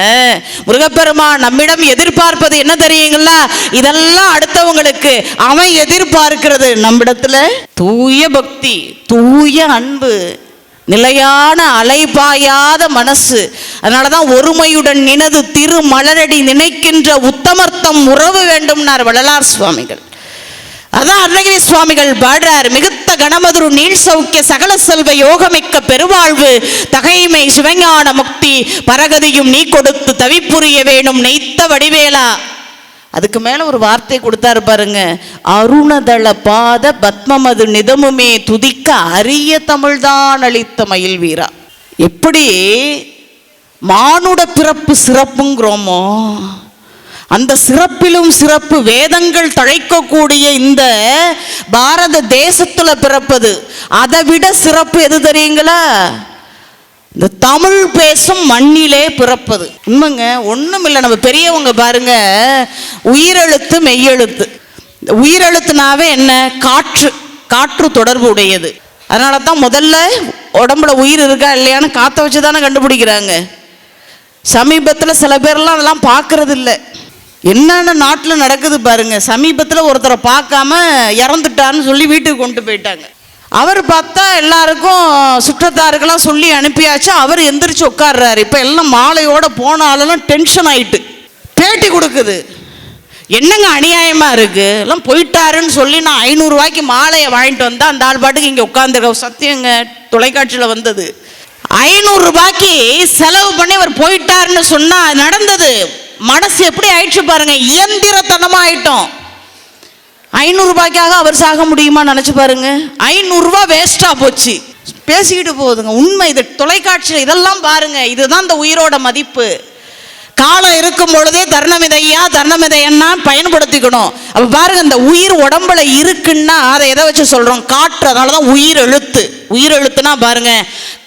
முருகப்பெருமான் நம்மிடம் எதிர்பார்ப்பது என்ன தெரியுங்களா? இதெல்லாம் அடுத்தவங்களுக்கு அவன் எதிர்பார்க்கிறது நம்மிடத்துல தூய பக்தி, தூய அன்பு, நிலையான அலைபாயாத மனசு. அதனாலதான் ஒருமையுடன் நினது திரு மலரடி நினைக்கின்ற உத்தமர்த்தம் உறவு வேண்டும்னார் வள்ளலார் சுவாமிகள். அதான் அருணகிரி சுவாமிகள் பாடுறார், மிகுத்த கணமதுரு நீள் சௌக்கிய சகல செல்வ யோகமிக்க பெருவாழ்வு தகைமை சிவஞான முக்தி பரகதியும் நீ கொடுத்து தவிப்புரிய வேணும் நெய்த்த வடிவேலா. அதுக்கு மேல ஒரு வார்த்தை கொடுத்தாரு பாருங்க, அருணதள பாத பத்மமது நிதமுமே துதிக்க அரிய தமிழ்தான் அளித்த மயில் வீரா. எப்படி மானுட பிறப்பு சிறப்புங்கிறோமோ அந்த சிறப்பிலும் சிறப்பு வேதங்கள் தழைக்கக்கூடிய இந்த பாரத தேசத்துல பிறப்பது. அதை விட சிறப்பு எது தெரியுங்களா? இந்த தமிழ் பேசும் மண்ணிலே பிறப்பது. உண்மைங்க, ஒண்ணும் இல்லை. நம்ம பெரியவங்க பாருங்க, உயிரெழுத்து மெய்யெழுத்து. உயிரெழுத்துனாவே என்ன? காற்று, காற்று தொடர்பு உடையது. அதனால தான் முதல்ல உடம்புல உயிர் இருக்கா இல்லையான்னு காற்றை வச்சு தானே கண்டுபிடிக்கிறாங்க. சமீபத்தில் சில பேர்லாம் அதெல்லாம் பார்க்கறது இல்லை. என்னென்ன நாட்டில் நடக்குது பாருங்க. சமீபத்தில் ஒருத்தரை பார்க்காம இறந்துட்டான்னு சொல்லி வீட்டுக்கு கொண்டு போயிட்டாங்க. அவர் பார்த்தா எல்லாருக்கும் சுற்றத்தாருக்கெல்லாம் சொல்லி அனுப்பியாச்சு. அவர் எந்திரிச்சு உட்கார்றாரு. இப்போ எல்லாம் மாலையோட போனாலும் டென்ஷன் ஆயிட்டு பேட்டி கொடுக்குது. என்னங்க அநியாயமா இருக்கு, எல்லாம் போயிட்டாருன்னு சொல்லி நான் 500 ரூபாய்க்கு மாலையை வாங்கிட்டு வந்தா அந்த ஆள் பாட்டுக்கு இங்கே உட்காந்துருக்க. சத்தியங்க, தொலைக்காட்சியில் வந்தது. 500 ரூபாய்க்கு செலவு பண்ணி அவர் போயிட்டாருன்னு சொன்னா நடந்தது. மனசு எப்படி ஆயிடுச்சு பாருங்க, இயந்திரத்தனமா ஆயிட்டோம். 500 ரூபாய்க்காக அவர் சாக முடியுமா நினைச்சு பாருங்க. 500 ரூபாய் வேஸ்டா போச்சு. பேசிக்கிட்டு போகுதுங்க, உண்மை. இது தொலைக்காட்சியில் இதெல்லாம் பாருங்க, இதுதான் இந்த உயிரோட மதிப்பு. காலம் இருக்கும் பொழுதே தருணமிதையா தருணமிதையன்னா பயன்படுத்திக்கணும். அப்ப பாருங்க, இந்த உயிர் உடம்புல இருக்குன்னா அதை எதை வச்சு சொல்றோம்? காற்று. அதனாலதான் உயிர் எழுத்து. உயிர் எழுத்துனா பாருங்க,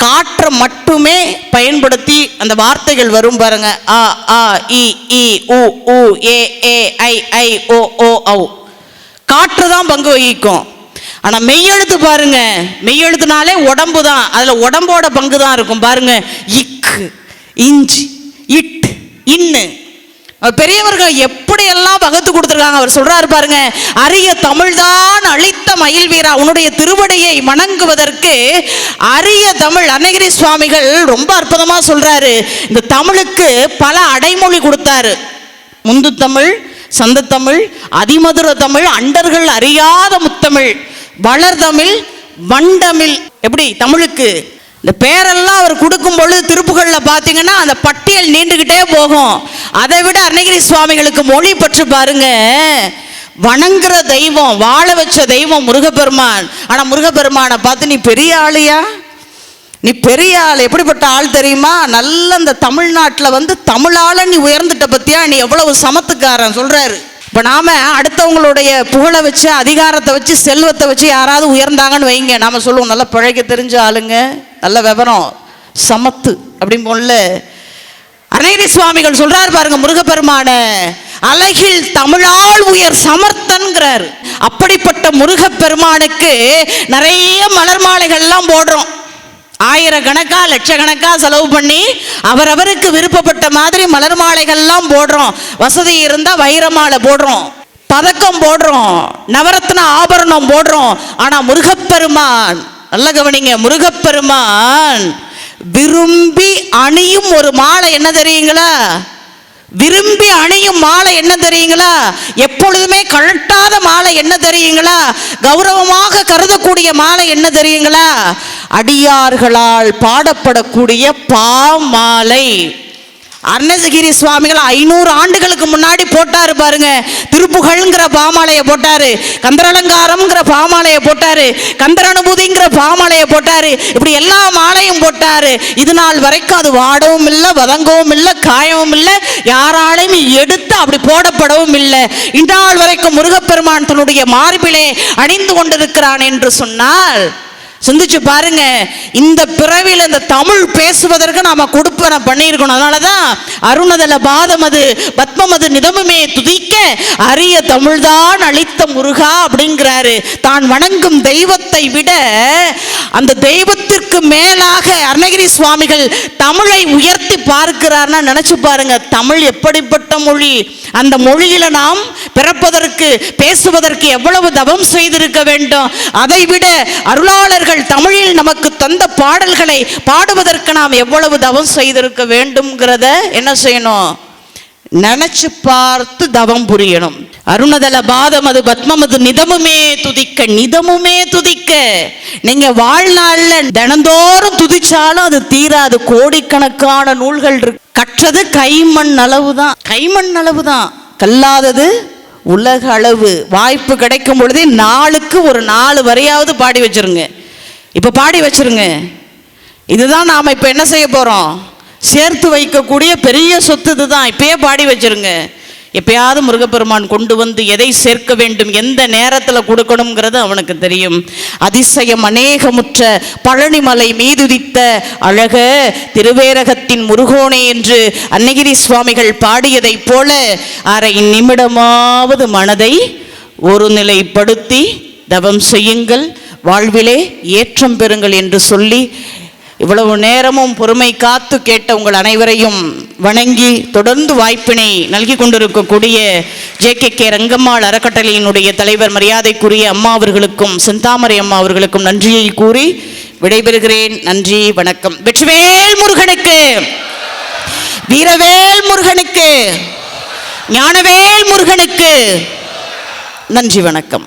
காற்றை மட்டுமே பயன்படுத்தி அந்த வார்த்தைகள் வரும் பாருங்க. ஆ ஆ இ ஈ உ ஊ ஏ ஏ ஐ ஐ ஓ ஓ ஔ. காற்று தான் பங்கு வகிக்கும். ஆனா மெய்யெழுத்து பாருங்க, மெய்யெழுத்துனாலே உடம்பு தான், அதுல உடம்போட பங்கு தான் இருக்கும் பாருங்க. இக்கு, இஞ்சி, இட், இன்னு. பெரியவர்கள் எப்படியெல்லாம் வகுத்து கொடுத்துருக்காங்க. அவர் சொல்றாரு பாருங்க, அரிய தமிழ்தான் அளித்த மயில் வீரா, உன்னுடைய திருவடியை வணங்குவதற்கு அரிய தமிழ். அருணகிரி சுவாமிகள் ரொம்ப அற்புதமா சொல்றாரு. இந்த தமிழுக்கு பல அடைமொழி கொடுத்தாரு. முந்து தமிழ், சந்த தமிழ், அதிமதுர தமிழ், அண்டர்கள் அறியாத முத்தமிழ், வளர்தமிழ், வண்டமிழ். எப்படி தமிழுக்கு இந்த பேரெல்லாம் அவர் கொடுக்கும் பொழுது திருப்புகள்ல பாத்தீங்கன்னா அந்த பட்டியல் நீண்டுகிட்டே போகும். அதை விட அருணகிரி சுவாமிகளுக்கு மொழி பற்றி பாருங்க. வணங்குற தெய்வம், வாழ வச்ச தெய்வம் முருகப்பெருமான். ஆனா முருகப்பெருமானை பார்த்து நீ பெரிய ஆளியா, நீ பெரிய ஆள், எப்படிப்பட்ட ஆள் தெரியுமா? நல்ல இந்த தமிழ்நாட்டில் தமிழால நீ உயர்ந்துட்ட பத்தியா, நீ எவ்வளவு சமத்துக்காரன் சொல்றாரு. இப்போ நாம அடுத்தவங்களுடைய புகழை வச்சு, அதிகாரத்தை வச்சு, செல்வத்தை வச்சு யாராவது உயர்ந்தாங்கன்னு வைங்க, நாம சொல்லுவோம் நல்ல பிழைக்க தெரிஞ்ச ஆளுங்க, நல்ல விவரம், சமத்து அப்படின்னு போல. அருணகிரி சுவாமிகள் சொல்றாரு பாருங்க, முருகப்பெருமான அழகில் தமிழால் உயர் சமர்த்தன்கிறார். அப்படிப்பட்ட முருகப்பெருமானுக்கு நிறைய மலர் மாலைகள்லாம் போடுறோம். ஆயிரக்கணக்கா லட்சக்கணக்கா செலவு பண்ணி அவரவருக்கு விருப்பப்பட்ட மாதிரி மலர் மாலைகள்லாம் போடுறோம். வசதி இருந்தா வைர மாலை போடுறோம், பதக்கம் போடுறோம், நவரத்ன ஆபரணம் போடுறோம். ஆனா முருகப்பெருமான், நல்ல கவனிங்க, முருகப்பெருமான் விரும்பி அணியும் ஒரு மாலை என்ன தெரியுங்களா? விரும்பி அணியும் மாலை என்ன தெரியுங்களா? எப்பொழுதுமே கழட்டாத மாலை என்ன தெரியுங்களா? கௌரவமாக கருதக்கூடிய மாலை என்ன தெரியுங்களா? அடியார்களால் பாடப்படக்கூடிய பாமாலை. அருணகிரி சுவாமிகள் 500 ஆண்டுகளுக்கு முன்னாடி போட்டாரு பாருங்க. திருப்புகழ்ங்கிற பாமாலையை போட்டாரு, கந்தரலங்காரம்ங்கிற பாமாலையை போட்டாரு, கந்தரனுபூதிங்கிற பாமாலையை போட்டாரு. இப்படி எல்லா மாலையும் போட்டாரு. இது நாள் வரைக்கும் அது வாடவும் இல்லை, வதங்கவும் இல்லை, காயவும் இல்லை, யாராலையும் எடுத்து அப்படி போடப்படவும் இல்லை. இந்நாள் வரைக்கும் முருகப்பெருமான் தன்னுடைய மார்பிலே அணிந்து கொண்டிருக்கிறான் என்று சொன்னால் சிந்திச்சு பாருங்க. இந்த பிறவியில் இந்த தமிழ் பேசுவதற்கு நாம கொடுப்பன பண்ணியிருக்கணும். அதனாலதான் அருணதல பாதமது பத்மமது நிதமுமே துதிக்க அரிய தமிழ்தான் அளித்த முருகா அப்படிங்கிறாரு. தான் வணங்கும் தெய்வத்தை விட அந்த தெய்வத்திற்கு மேலாக அருணகிரி சுவாமிகள் தமிழை உயர்த்தி பார்க்கிறார்னா நினைச்சு பாருங்க. தமிழ் எப்படிப்பட்ட மொழி, அந்த மொழியில நாம் பிறப்பதற்கு, பேசுவதற்கு எவ்வளவு தவம் செய்திருக்க வேண்டும். அதை விட அருளாளர்கள் தமிழில் நமக்கு தந்த பாடல்களை பாடுவதற்கு நாம் எவ்வளவு தவம் செய்திருக்க வேண்டும்ங்கிறத என்ன செய்யணும்? நினைச்சு பார்த்து தவம் புரியணும். அருணதல பாதமது பத்மமது நிதமுமே துதிக்க, நிதமுமே துதிக்க. நீங்க வாழ்நாள்ல தினந்தோறும் துதிச்சாலும் அது தீராது. கோடிக்கணக்கான நூல்கள் இருக்கு. கற்றது கைமண் அளவுதான், கைமண் அளவுதான். கல்லாதது உலக அளவு. வாய்ப்பு கிடைக்கும் பொழுதே நாளுக்கு ஒரு 4 வரையாவது பாடி வச்சிருங்க. இப்ப பாடி வச்சிருங்க. இதுதான் நாம இப்ப என்ன செய்ய போறோம்? சேர்த்து வைக்கக்கூடிய பெரிய சொத்து இதுதான். இப்பயே பாடி வச்சிருங்க. எப்பயாவது முருகப்பெருமான் கொண்டு வந்து எதை சேர்க்க வேண்டும், எந்த நேரத்தில் கொடுக்கணுங்கிறது அவனுக்கு தெரியும். அதிசயம் அநேகமுற்ற பழனிமலை மீதுதித்த அழக திருவேரகத்தின் முருகோனே என்று அருணகிரி சுவாமிகள் பாடியதைப் போல அரை நிமிடமாவது மனதை ஒரு நிலைப்படுத்தி தவம் செய்யுங்கள், வாழ்விலே ஏற்றம் பெறுங்கள் என்று சொல்லி இவ்வளவு நேரமும் பொறுமை காத்து கேட்ட உங்கள் அனைவரையும் வணங்கி தொடர்ந்து வாய்ப்பினை நல்கி கொண்டிருக்கக்கூடிய JKK ரங்கம்மாள் அறக்கட்டளையினுடைய தலைவர் மரியாதைக்குரிய அம்மா அவர்களுக்கும் செந்தாமரை அம்மா அவர்களுக்கும் நன்றியை கூறி விடைபெறுகிறேன். நன்றி, வணக்கம். வெற்றிவேல் முருகனுக்கு, வீரவேல் முருகனுக்கு, ஞானவேல் முருகனுக்கு நன்றி, வணக்கம்.